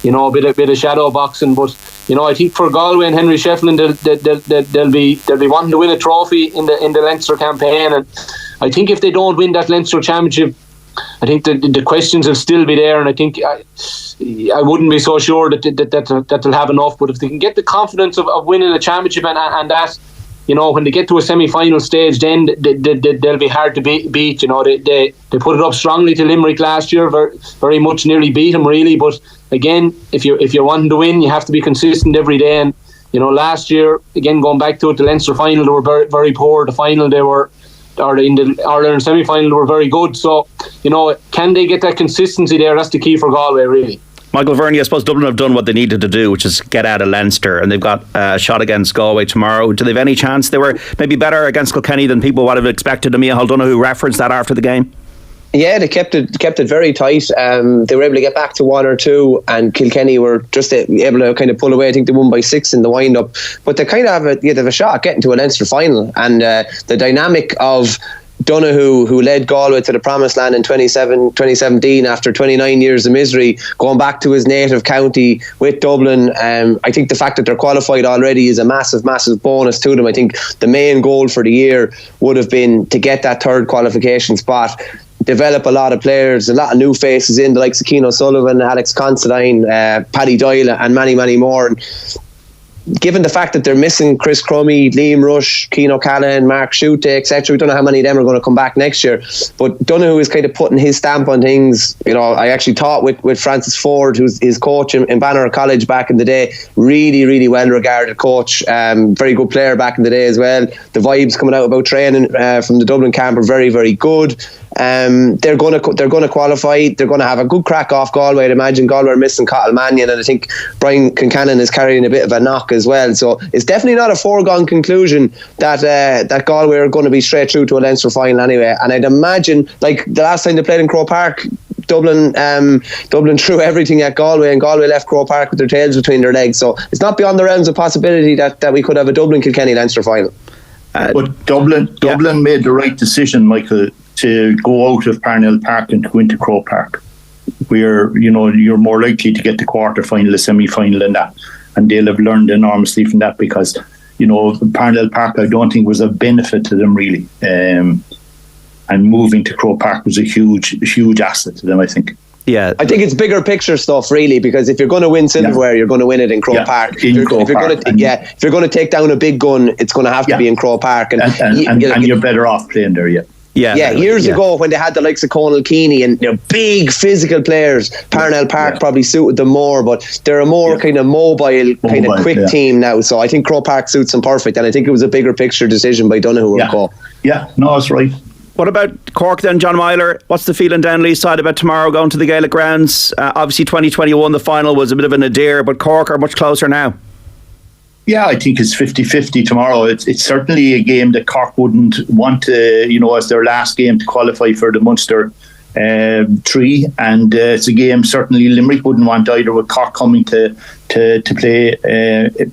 a bit of shadow boxing. But I think for Galway and Henry Shefflin, they'll be wanting to win a trophy in the Leinster campaign, and I think if they don't win that Leinster championship, I think the questions will still be there, and I think I wouldn't be so sure that they'll have enough. But if they can get the confidence of winning a championship and that, when they get to a semi-final stage, then they'll be hard to beat. They put it up strongly to Limerick last year, very much nearly beat them really. But again, if you're wanting to win, you have to be consistent every day. And last year, again going back to it, the Leinster final they were very, very poor. The final in the Ireland semi-final they were very good. So can they get that consistency there? That's the key for Galway really. Michael Verney, I suppose Dublin have done what they needed to do, which is get out of Leinster, and they've got a shot against Galway tomorrow. Do they have any chance? They were maybe better against Kilkenny than people would have expected. Mia O'Donoghue referenced that after the game. Yeah, they kept it very tight. They were able to get back to 1 or 2, and Kilkenny were just able to kind of pull away. I think they won by 6 in the wind-up. But they kind of have a shot at getting to a Leinster final. And the dynamic of Donoghue, who led Galway to the promised land in 2017 after 29 years of misery, going back to his native county with Dublin. I think the fact that they're qualified already is a massive bonus to them. I think the main goal for the year would have been to get that third qualification spot, develop a lot of players, a lot of new faces in, the likes of Cian O'Sullivan, Alex Considine, Paddy Doyle and many more. And given the fact that they're missing Chris Crummy, Liam Rush, Cian O'Callaghan, Mark Schutte, etc., we don't know how many of them are going to come back next year. But Donoghue is kind of putting his stamp on things. I actually taught with Francis Ford, who's his coach in Banner College back in the day. Really well regarded coach. Very good player back in the day as well. The vibes coming out about training from the Dublin camp are very, very good. They're going to qualify. They're going to have a good crack off Galway. I'd imagine Galway are missing Cathal Mannion, and I think Brian Kincannon is carrying a bit of a knock as well. So it's definitely not a foregone conclusion that Galway are going to be straight through to a Leinster final anyway. And I'd imagine, like the last time they played in Croke Park, Dublin threw everything at Galway, and Galway left Croke Park with their tails between their legs. So it's not beyond the realms of possibility that we could have a Dublin-Kilkenny Leinster final. But Dublin made the right decision, Michael, to go out of Parnell Park and to go into Croke Park, where you're more likely to get the quarter-final, the semi-final than that. And they'll have learned enormously from that, because Parnell Park, I don't think was a benefit to them really, and moving to Croke Park was a huge asset to them, I think. Yeah, I think it's bigger picture stuff really, because if you're going to win silverware, you're going to win it in Croke Park. If you're going to take down a big gun, it's going to have to be in Croke Park, and you're better off playing there. Years ago when they had the likes of Conal Keeney and big physical players, Parnell Park probably suited them more, but they're a more kind of mobile, kind of quick team now. So I think Croke Park suits them perfect, and I think it was a bigger picture decision by Donoghue and Co. Yeah, no, that's right. What about Cork then, John Meyler? What's the feeling down Lee's side about tomorrow going to the Gaelic grounds? Obviously 2021, the final was a bit of a nadir, but Cork are much closer now. Yeah, I think it's 50-50 tomorrow. It's certainly a game that Cork wouldn't want to, as their last game to qualify for the Munster 3, and it's a game certainly Limerick wouldn't want either, with Cork coming to play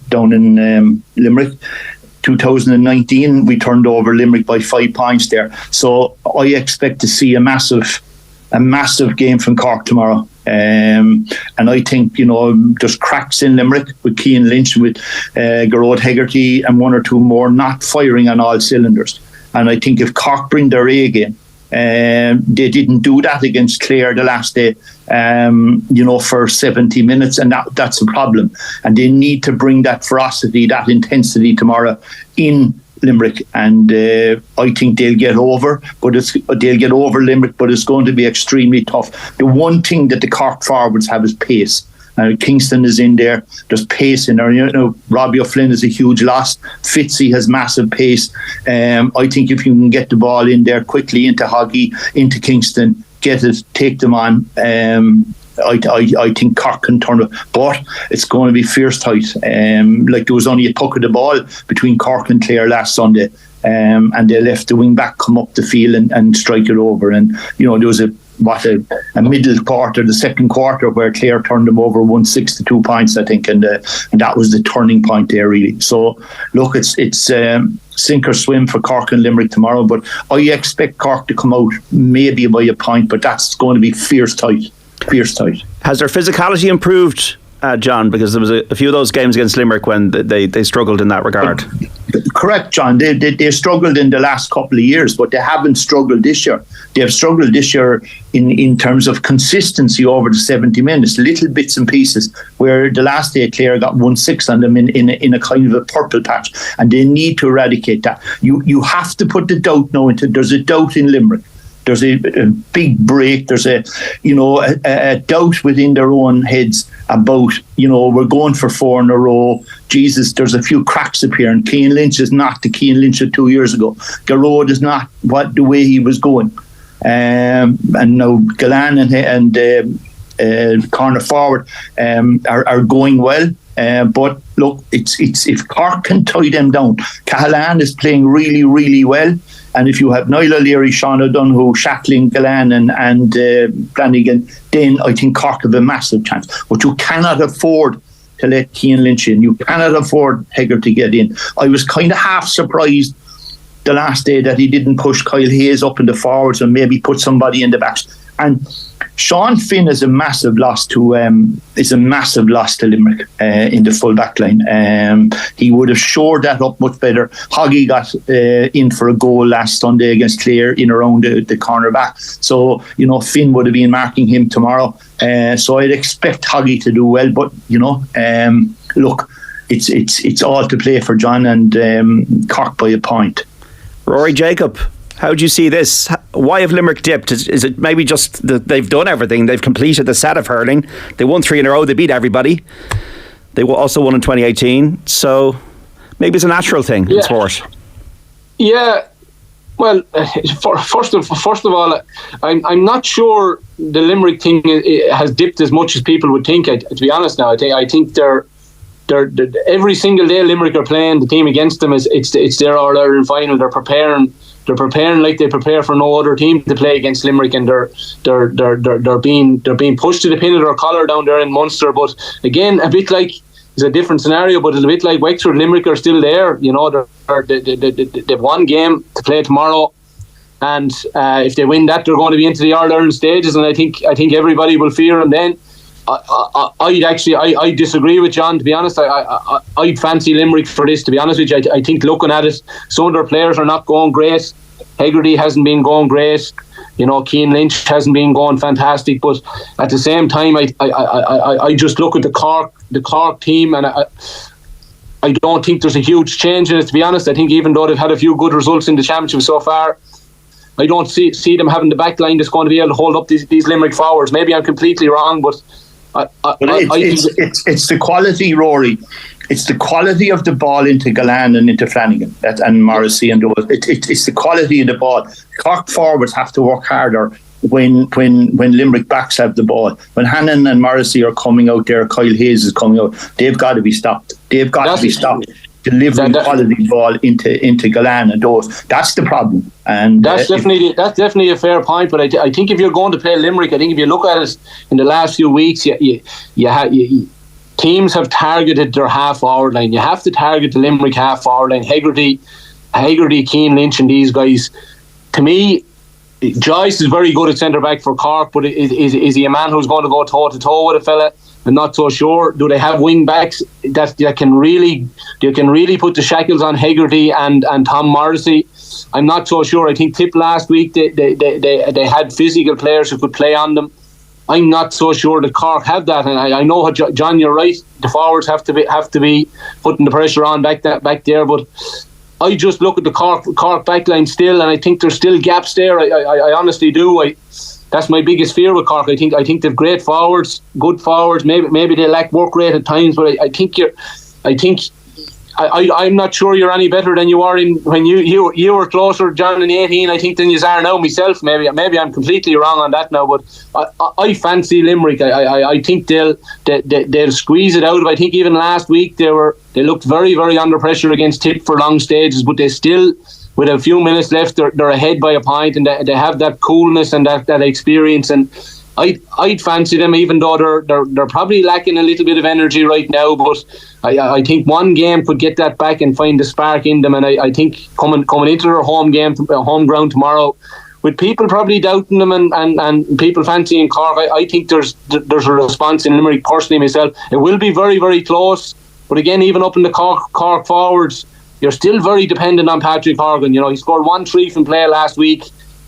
down in Limerick. 2019, we turned over Limerick by 5 points there. So I expect to see a massive game from Cork tomorrow. And I think, there's cracks in Limerick with Cian Lynch, with Gearóid Hegarty and 1 or 2 more not firing on all cylinders. And I think if Cork bring their A game, they didn't do that against Clare the last day, for 70 minutes, and that's a problem. And they need to bring that ferocity, that intensity tomorrow in Limerick, and I think they'll get over Limerick, but it's going to be extremely tough. The one thing that the Cork forwards have is pace. Kingston is in there. There's pace in there. Robbie O'Flynn is a huge loss. Fitzy has massive pace. I think if you can get the ball in there quickly into Hoggy, into Kingston, get it, take them on. I think Cork can turn it, but it's going to be fierce tight. Like there was only a puck of the ball between Cork and Clare last Sunday, and they left the wing back come up the field and strike it over. And there was a middle quarter, the second quarter, where Clare turned them over 1-6 to 2 points, I think, and that was the turning point there really. So look, it's sink or swim for Cork and Limerick tomorrow, but I expect Cork to come out maybe by a point, but that's going to be fierce tight. Has their physicality improved John? Because there was a few of those games against Limerick when they struggled in that regard. Correct, John. They struggled in the last couple of years, but they haven't struggled this year. They have struggled this year in terms of consistency over the 70 minutes, little bits and pieces, where the last day Clare got 1-6 on them in a kind of a purple patch, and they need to eradicate that. You have to put the doubt now into, there's a doubt in Limerick. There's a big break. There's a doubt within their own heads about, we're going for 4 in a row. Jesus, there's a few cracks appearing. Cian Lynch is not the Cian Lynch of 2 years ago. Garrod is not the way he was going. And now Galan and corner forward are going well. But look, it's if Cork can tie them down. Cahalane is playing really, really well. And if you have Niall O'Leary, Sean O'Donoghue, Shackling, Galan and Flanagan, then I think Cork have a massive chance. But you cannot afford to let Cian Lynch in. You cannot afford Hegarty to get in. I was kind of half surprised the last day that he didn't push Kyle Hayes up in the forwards and maybe put somebody in the backs. And Sean Finn is a massive loss to Limerick in the full back line. He would have shored that up much better. Hoggy got in for a goal last Sunday against Clare in around the corner back. So Finn would have been marking him tomorrow. So I'd expect Hoggy to do well. But look, it's all to play for John and Cork by a point. Rory Jacob, how do you see this? Why have Limerick dipped? Is it maybe just that they've done everything? They've completed the set of hurling. They won 3 in a row. They beat everybody. They also won in 2018. So maybe it's a natural thing in sport. Yeah. Well, first of all, I'm not sure the Limerick thing has dipped as much as people would think. To be honest, now I think they're every single day Limerick are playing the team against them. It's their All-Ireland final. They're preparing like they prepare for no other team to play against Limerick, and they're being pushed to the pin of their collar down there in Munster. But again, a bit like, it's a different scenario, but it's a bit like Wexford. Limerick are still there. They've one game to play tomorrow, and if they win that, they're going to be into the All-Ireland stages. And I think everybody will fear them then. I disagree with John, to be honest. I'd fancy Limerick for this, to be honest with you. I think looking at it, some of their players are not going great. Hegarty hasn't been going great. Cian Lynch hasn't been going fantastic. But at the same time, I just look at the Cork team, and I don't think there's a huge change in it, to be honest. I think even though they've had a few good results in the championship so far, I don't see them having the back line that's going to be able to hold up these Limerick forwards. Maybe I'm completely wrong, but it's the quality, Rory. It's the quality of the ball into Galan and into Flanagan and Morrissey and those. It's the quality of the ball. Cork forwards have to work harder when Limerick backs have the ball. When Hannon and Morrissey are coming out there, Kyle Hayes is coming out. They've got to be stopped. Delivering quality ball into Galan and those. That's the problem. And that's definitely a fair point. But I think if you're going to play Limerick, I think if you look at it in the last few weeks, teams have targeted their half forward line. You have to target the Limerick half forward line. Hegarty, Cian Lynch, and these guys. To me, Joyce is very good at centre back for Cork, but is he a man who's going to go toe to toe with a fella? I'm not so sure. Do they have wing backs that can really put the shackles on Hegarty and Tom Morrissey? I'm not so sure. I think Tip last week they had physical players who could play on them. I'm not so sure that Cork have that, and I know, John, you're right. The forwards have to be putting the pressure on back there, but I just look at the Cork backline still, and I think there's still gaps there. I honestly do. That's my biggest fear with Cork. I think they've great forwards, good forwards. Maybe they lack work rate at times, but I'm not sure you're any better than you are when you were closer, John, in 18. I think than you are now myself. Maybe I'm completely wrong on that now, but I fancy Limerick. I think they'll squeeze it out. I think even last week they looked very, very under pressure against Tip for long stages, but they still, with a few minutes left, they're ahead by a point, and they have that coolness and that experience. And I'd fancy them, even though they're probably lacking a little bit of energy right now. But I think one game could get that back and find the spark in them. And I think coming into their home ground tomorrow with people probably doubting them and people fancying Cork, I think there's a response in Limerick. Personally, myself, it will be very, very close. But again, even up in the Cork forwards, you're still very dependent on Patrick Horgan. He scored 1-3 from play last week.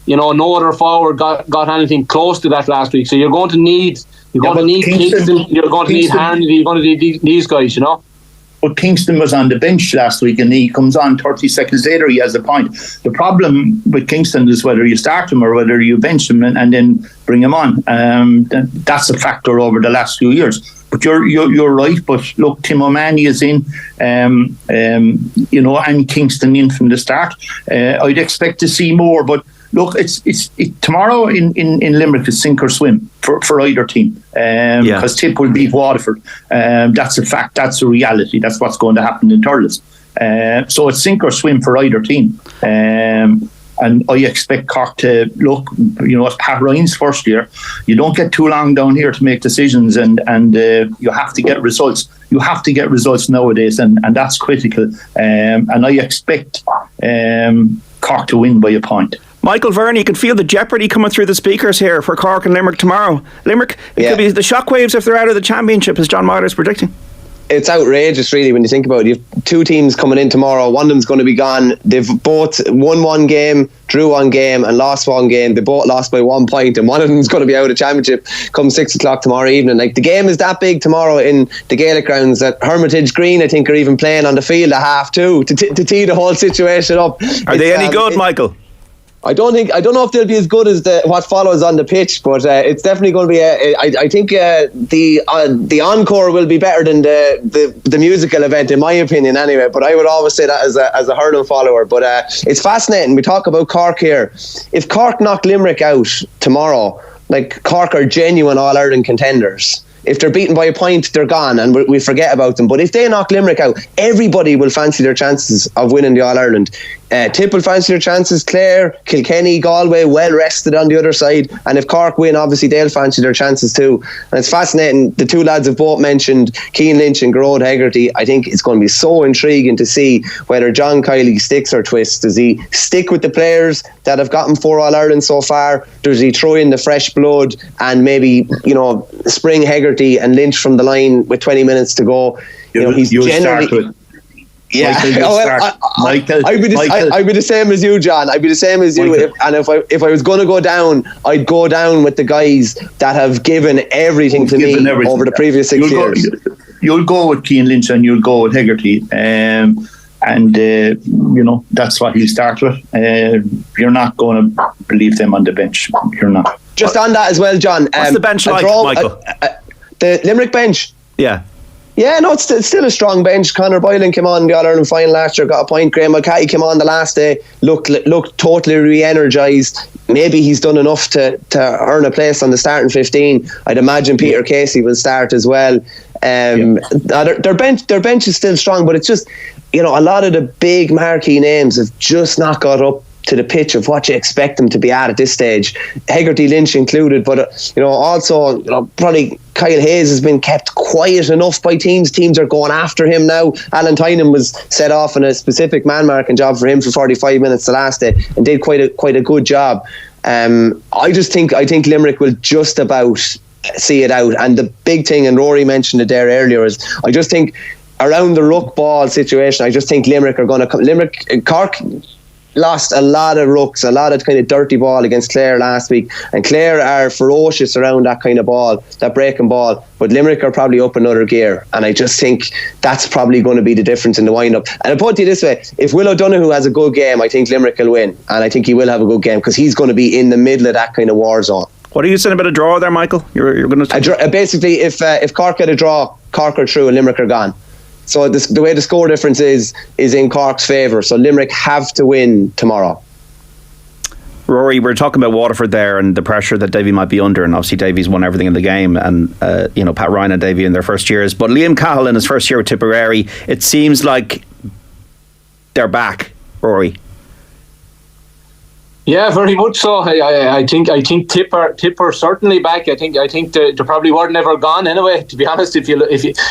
No other forward got anything close to that last week. So you're going to need Kingston, you're going to need Harnedy, you're going to need these guys, But Kingston was on the bench last week and he comes on 30 seconds later, he has a point. The problem with Kingston is whether you start him or whether you bench him and then bring him on. That's a factor over the last few years. But you're right. But look, Tim O'Mahony is in, and Kingston in from the start. I'd expect to see more, but look, it's tomorrow in Limerick. It's sink or swim for either team, because Tip will beat Waterford. That's a fact. That's a reality. That's what's going to happen in Thurles. So it's sink or swim for either team. And I expect Cork to look. It's Pat Ryan's first year. You don't get too long down here to make decisions, and you have to get results. You have to get results nowadays, and that's critical. And I expect Cork to win by a point. Michael Verney, you can feel the jeopardy coming through the speakers here for Cork and Limerick tomorrow. Limerick, it could be the shockwaves if they're out of the championship, as John Meyler is predicting. It's outrageous, really, when you think about it. You have two teams coming in tomorrow. One of them's going to be gone. They've both won one game, drew one game, and lost one game. They both lost by 1 point, and one of them's going to be out of championship come 6 o'clock tomorrow evening. Like, the game is that big tomorrow in the Gaelic grounds that Hermitage Green, I think, are even playing on the field at half two to tee the whole situation up. Are they any good, Michael? I don't know if they'll be as good as what follows on the pitch, but it's definitely going to be. I think the encore will be better than the musical event, in my opinion, anyway. But I would always say that as a hurling follower. But it's fascinating. We talk about Cork here. If Cork knock Limerick out tomorrow, like, Cork are genuine All-Ireland contenders. If they're beaten by a point, they're gone and we forget about them. But if they knock Limerick out, everybody will fancy their chances of winning the All-Ireland. Tip will fancy their chances. Clare, Kilkenny, Galway, well rested on the other side. And if Cork win, obviously they'll fancy their chances too. And it's fascinating. The two lads have both mentioned Cian Lynch and Gearóid Hegarty. I think it's going to be so intriguing to see whether John Kiely sticks or twists. Does he stick with the players that have gotten 4 All-Ireland so far? Does he throw in the fresh blood and maybe, spring Hegarty and Lynch from the line with 20 minutes to go? He's generally... Yeah, Michael, I'd be the same as you, John. I'd be the same as you. If I was going to go down, I'd go down with the guys that have given everything to me over the previous 6 years. You'll go with Cian Lynch and you'll go with Hegarty, and that's what he'll start with. You're not going to believe them on the bench. You're not. Just on that as well, John. What's the bench like, Michael? The Limerick bench. Yeah. Yeah, no, it's still a strong bench. Conor Boylan came on the All-Ireland final last year, got a point. Graham Mulcahy came on the last day, looked totally re-energised. Maybe he's done enough to earn a place on the starting 15. I'd imagine Peter Casey will start as well. Their bench is still strong, but it's just, a lot of the big marquee names have just not got up to the pitch of what you expect them to be at this stage, Hegarty, Lynch included. But also probably Kyle Hayes has been kept quiet enough by teams. Teams are going after him now. Alan Tynan was set off on a specific man marking job for him for 45 minutes the last day and did quite a good job. I think Limerick will just about see it out. And the big thing, and Rory mentioned it there earlier, is I just think around the ruck ball situation, I just think Limerick are going to come. Cork lost a lot of rucks, a lot of kind of dirty ball against Clare last week, and Clare are ferocious around that kind of ball, that breaking ball, but Limerick are probably up another gear, and I just think that's probably going to be the difference in the wind-up. And I'll put it this way, if Will O'Donoghue has a good game, I think Limerick will win, and I think he will have a good game because he's going to be in the middle of that kind of war zone. What are you saying about a draw there, Michael? You're going to basically, if Cork get a draw, Cork are through and Limerick are gone. So the way the score difference is in Cork's favour. So Limerick have to win tomorrow. Rory, we're talking about Waterford there and the pressure that Davy might be under, and obviously Davy's won everything in the game, and Pat Ryan and Davy in their first years. But Liam Cahill in his first year with Tipperary, it seems like they're back, Rory. Yeah, very much so. I think Tipper certainly back. I think they probably were never gone anyway. To be honest, if you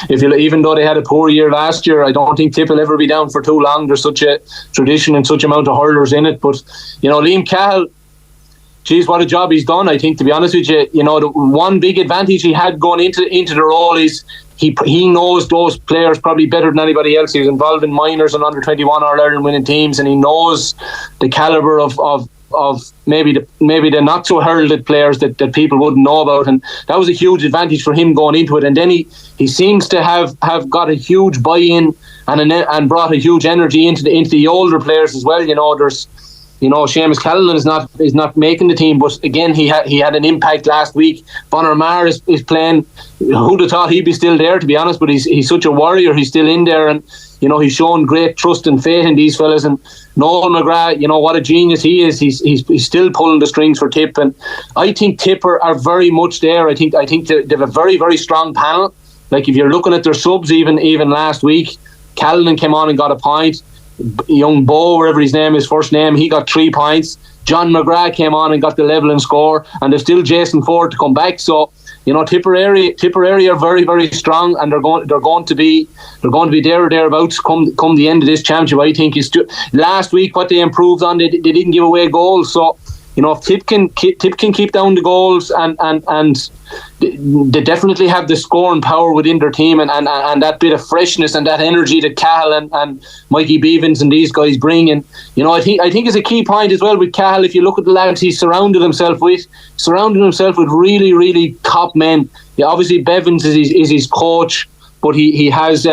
even though they had a poor year last year, I don't think Tip will ever be down for too long. There's such a tradition and such amount of hurlers in it. But Liam Cahill, geez, what a job he's done. I think, to be honest with you, the one big advantage he had going into the role is he knows those players probably better than anybody else. He was involved in minors and under 21 All-Ireland winning teams, and he knows the calibre of maybe the not so heralded players that people wouldn't know about, and that was a huge advantage for him going into it. And then he seems to have got a huge buy-in and brought a huge energy into the older players as well. There's Seamus Callan is not making the team, but again he had an impact last week. Bonner Marr is playing. Who'd have thought he'd be still there, to be honest? But he's such a warrior. He's still in there, and he's shown great trust and faith in these fellas. And Noel McGrath, what a genius he is. He's still pulling the strings for Tip, and I think Tip are very much there. I think they have a very, very strong panel. Like, if you're looking at their subs, even last week, Callan came on and got a point. Young Bo, wherever his first name, he got 3 points. John McGrath came on and got the level and score, and there's still Jason Ford to come back. So Tipperary are very, very strong, and they're going to be there or thereabouts come the end of this championship. I think last week what they improved on, they didn't give away goals. So if Tip can keep down the goals, and they definitely have the scoring power within their team, and that bit of freshness and that energy that Cahill and Mikey Beavens and these guys bring. And I think it's a key point as well with Cahill. If you look at the lads he's surrounded himself with really, really top men. Yeah, obviously Bevins is his coach, but he has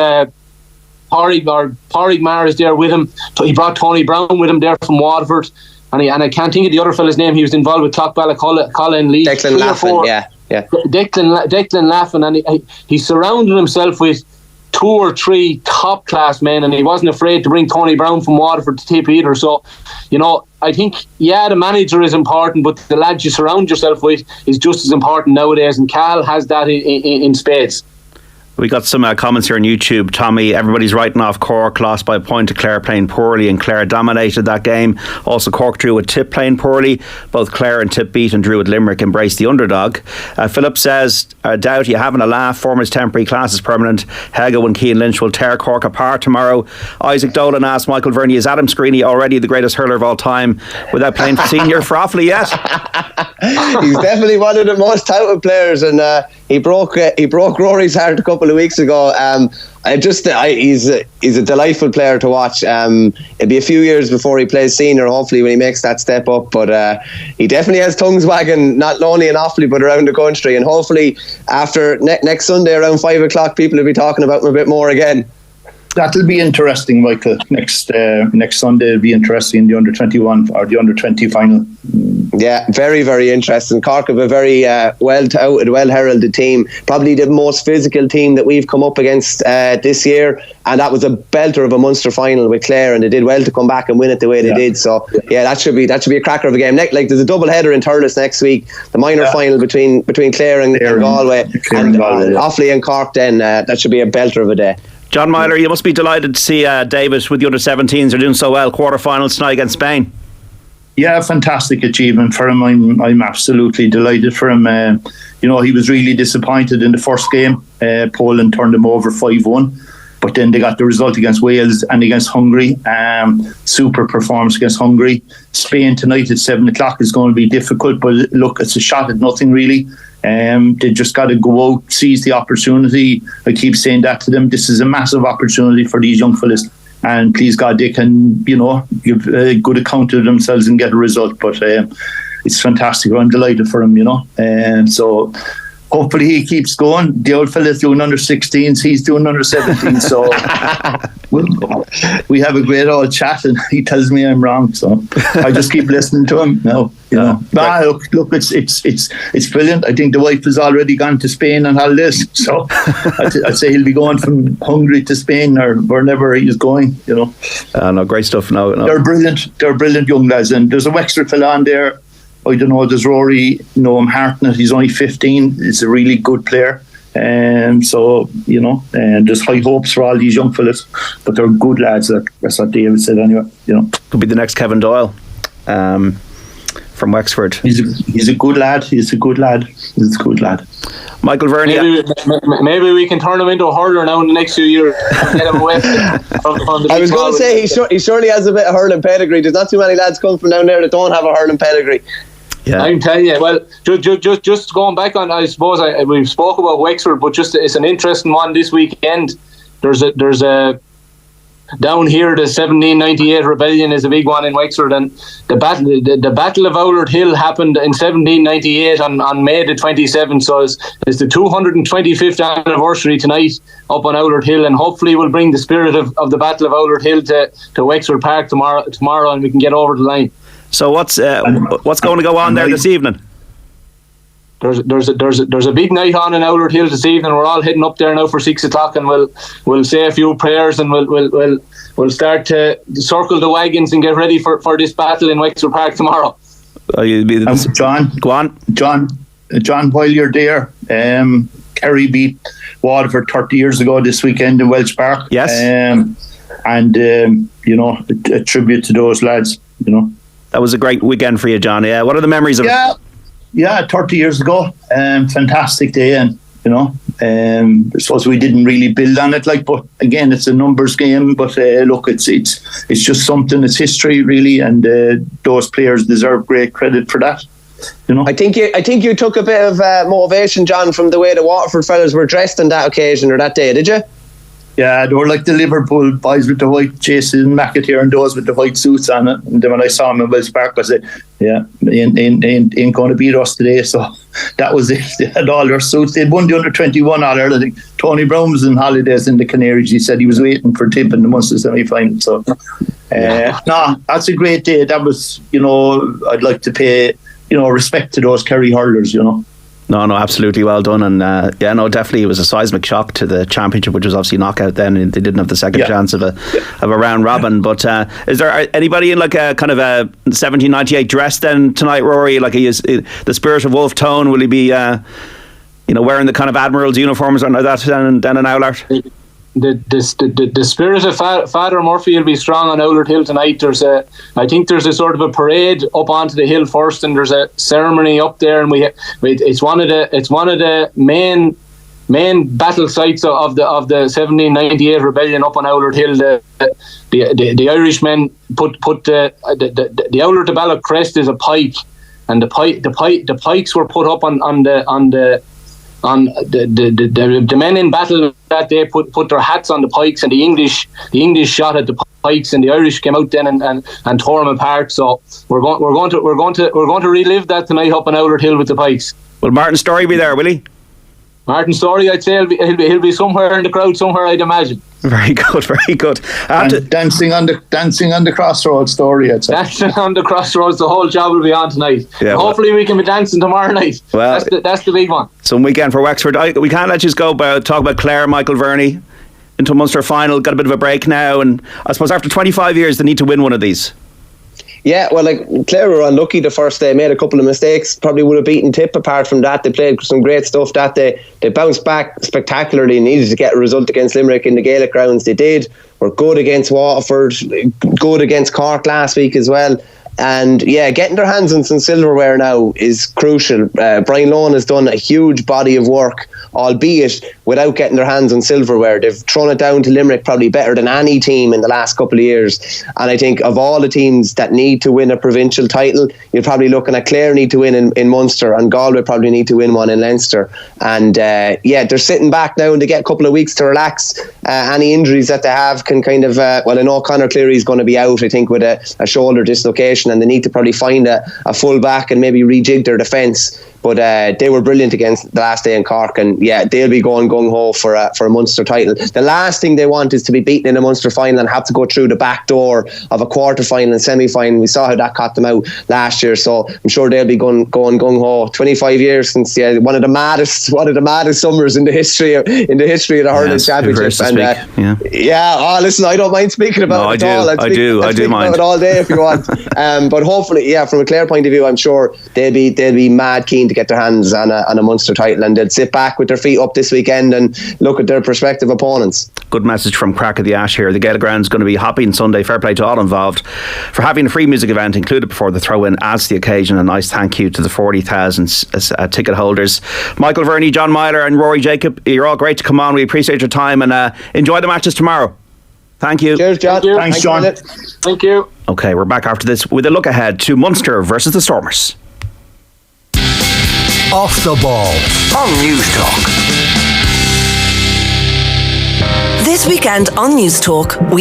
Pádraig Marr is there with him. He brought Tony Brown with him there from Waterford. And I can't think of the other fella's name. He was involved with Clockballa, Colin Lee. Declan Laffin, yeah. Declan Laffin, and he surrounded himself with 2 or 3 top class men, and he wasn't afraid to bring Tony Brown from Waterford to Tip either. So, I think, the manager is important, but the lads you surround yourself with is just as important nowadays, and Cal has that in spades. We got some comments here on YouTube. Tommy, everybody's writing off Cork, lost by a point to Clare playing poorly, and Clare dominated that game. Also, Cork drew with Tip playing poorly. Both Clare and Tip beat and drew with Limerick, embraced the underdog. Philip says, doubt you having a laugh. Form is temporary, class is permanent. Hegel and Cian Lynch will tear Cork apart tomorrow. Isaac Dolan asked Michael Verney, is Adam Screeney already the greatest hurler of all time without playing for senior for Offaly yet? He's definitely one of the most touted players, and he broke Rory's heart a couple of weeks ago. He's a delightful player to watch. It'll be a few years before he plays senior, hopefully, when he makes that step up, but he definitely has tongues wagging, not only in Offaly but around the country, and hopefully after next Sunday around 5 o'clock people will be talking about him a bit more again. That'll be interesting, Michael. Next Sunday it'll be interesting, the under-21 or the under-20 final. Yeah, very, very interesting. Cork have a very well-touted, well-heralded team. Probably the most physical team that we've come up against this year, and that was a belter of a Munster final with Clare, and they did well to come back and win it the way they did. So yeah, that should be a cracker of a game. There's a double header in Thurles next week, the minor final between Clare and Galway, and Offaly and Cork. Then that should be a belter of a day. John Meyler, you must be delighted to see David with the under-17s are doing so well. Quarterfinals tonight against Spain. Yeah, fantastic achievement for him. I'm absolutely delighted for him. He was really disappointed in the first game. Poland turned him over 5-1, but then they got the result against Wales and against Hungary. Super performance against Hungary. Spain tonight at 7 o'clock is going to be difficult, but look, it's a shot at nothing really. They just got to go out, seize the opportunity. I keep saying that to them. This is a massive opportunity for these young fellas, and please God, they can, give a good account of themselves and get a result. But it's fantastic. I'm delighted for him, so hopefully he keeps going. The old fella's doing under 16s, he's doing under 17s. So we have a great old chat, and he tells me I'm wrong. So I just keep listening to him now. Look, it's brilliant. I think the wife has already gone to Spain on holidays, so I'd say he'll be going from Hungary to Spain or wherever he's going. No, great stuff. No, they're brilliant. They're brilliant young lads, and there's a Wexford fella on there. I don't know, there's Rory Noam Hartnett. He's only 15. He's a really good player. So, there's high hopes for all these young fellas, but they're good lads. That's what David said anyway. Could be the next Kevin Doyle from Wexford. He's a good lad. He's a good lad. Michael Verney. Maybe we can turn him into a hurler now in the next few years. Get him away from the I was going to say he surely has a bit of hurling pedigree. There's not too many lads come from down there that don't have a hurling pedigree. Yeah. I'm telling you. Well, just going back on, I suppose we've spoke about Wexford, but just it's an interesting one this weekend. There's a down here, the 1798 rebellion is a big one in Wexford, and the Battle of Owlert Hill happened in 1798 on May the 27th. So it's the 225th anniversary tonight up on Owlert Hill, and hopefully we'll bring the spirit of the Battle of Owlert Hill to Wexford Park tomorrow, and we can get over the line. So what's going to go on there this evening? There's a big night on in Owlert Hill this evening. We're all heading up there now for 6 o'clock, and we'll say a few prayers, and we'll start to circle the wagons and get ready for this battle in Wexford Park tomorrow. John, go on, John. While you're there, Kerry beat Waterford 30 years ago this weekend in Welsh Park. Yes, and a tribute to those lads. That was a great weekend for you, John. Yeah, what are the memories of it? Yeah, 30 years ago. Fantastic day, and I suppose we didn't really build on it, but again, it's a numbers game. But look, it's just something. It's history, really, and those players deserve great credit for that. I think you took a bit of motivation, John, from the way the Waterford fellas were dressed on that occasion or that day, did you? Yeah, they were like the Liverpool boys with the white Jason McAteer and those with the white suits on it. And then when I saw them in Welsh Park, I said, yeah, ain't going to beat us today. So that was it. They had all their suits. They'd won the under-21 All-Ireland. I think Tony Brown was in holidays in the Canaries. He said he was waiting for tip in the Munster semi-final. So, that's a great day. That was, I'd like to pay, respect to those Kerry hurlers, No, absolutely well done, and definitely it was a seismic shock to the championship, which was obviously knockout then, and they didn't have the second chance of a round robin. But is there anybody in like a kind of a 1798 dress then tonight, Rory? Like the spirit of Wolf Tone? Will he be wearing the kind of Admiral's uniforms or something like that then in Owlert? The spirit of Father Murphy will be strong on Owlert Hill tonight. I think there's a sort of a parade up onto the hill first, and there's a ceremony up there, and it's one of the main battle sites of the 1798 rebellion up on Owlert Hill. The Irishmen put the Owlert de Balla crest is a pike, and the pikes were put up on the men in battle that day put their hats on the pikes, and the English shot at the pikes, and the Irish came out then and tore them apart. So we're going to relive that tonight up on Owlert Hill with the pikes. Will Martin Storey be there? Will he? Martin Storey, I'd say he'll be somewhere in the crowd somewhere, I'd imagine. Very good, very good. Dancing on the crossroads, Story, I'd say. Dancing on the crossroads, the whole job will be on tonight. Yeah, hopefully we can be dancing tomorrow night. Well, that's the big one. Some weekend for Wexford. We can't let you go talk about Clare, Michael Verney into a Munster final. Got a bit of a break now, and I suppose after 25 years they need to win one of these. Yeah, well, Clare were unlucky the first day, made a couple of mistakes, probably would have beaten Tip. Apart from that, they played some great stuff that day. They bounced back spectacularly, needed to get a result against Limerick in the Gaelic grounds. They did, were good against Waterford, good against Cork last week as well. And yeah, getting their hands on some silverware now is crucial. Brian Lohan has done a huge body of work, albeit without getting their hands on silverware. They've thrown it down to Limerick probably better than any team in the last couple of years. And I think of all the teams that need to win a provincial title, you're probably looking at Clare need to win in Munster, and Galway probably need to win one in Leinster. And they're sitting back now and they get a couple of weeks to relax. Any injuries that they have can kind of, I know Conor Cleary's going to be out, I think, with a shoulder dislocation, and they need to probably find a full back and maybe rejig their defence. But they were brilliant against the last day in Cork, and yeah, they'll be going gung-ho for a Munster title. The last thing they want is to be beaten in a Munster final and have to go through the back door of a quarter-final and semi-final. We saw how that caught them out last year, so I'm sure they'll be going gung-ho. 25 years since one of the maddest summers in the history of the hurling championship. And listen, I don't mind speaking about it at all. I do mind about it all day if you want. But hopefully, from a Clare point of view, I'm sure they'll be mad keen to get their hands on a Munster title, and they'll sit back with their feet up this weekend and look at their prospective opponents. Good message from Crack of the Ash here. The Gaelic Ground is going to be hopping Sunday. Fair play to all involved for having a free music event included before the throw-in adds to the occasion. A nice thank you to the 40,000 ticket holders. Michael Verney, John Meyler and Rory Jacob, you're all great to come on. We appreciate your time, and enjoy the matches tomorrow. Thank you. Cheers, John. Thanks, John. Thank you. Okay, we're back after this with a look ahead to Munster versus the Stormers. Off the Ball on News Talk. This weekend on News Talk, we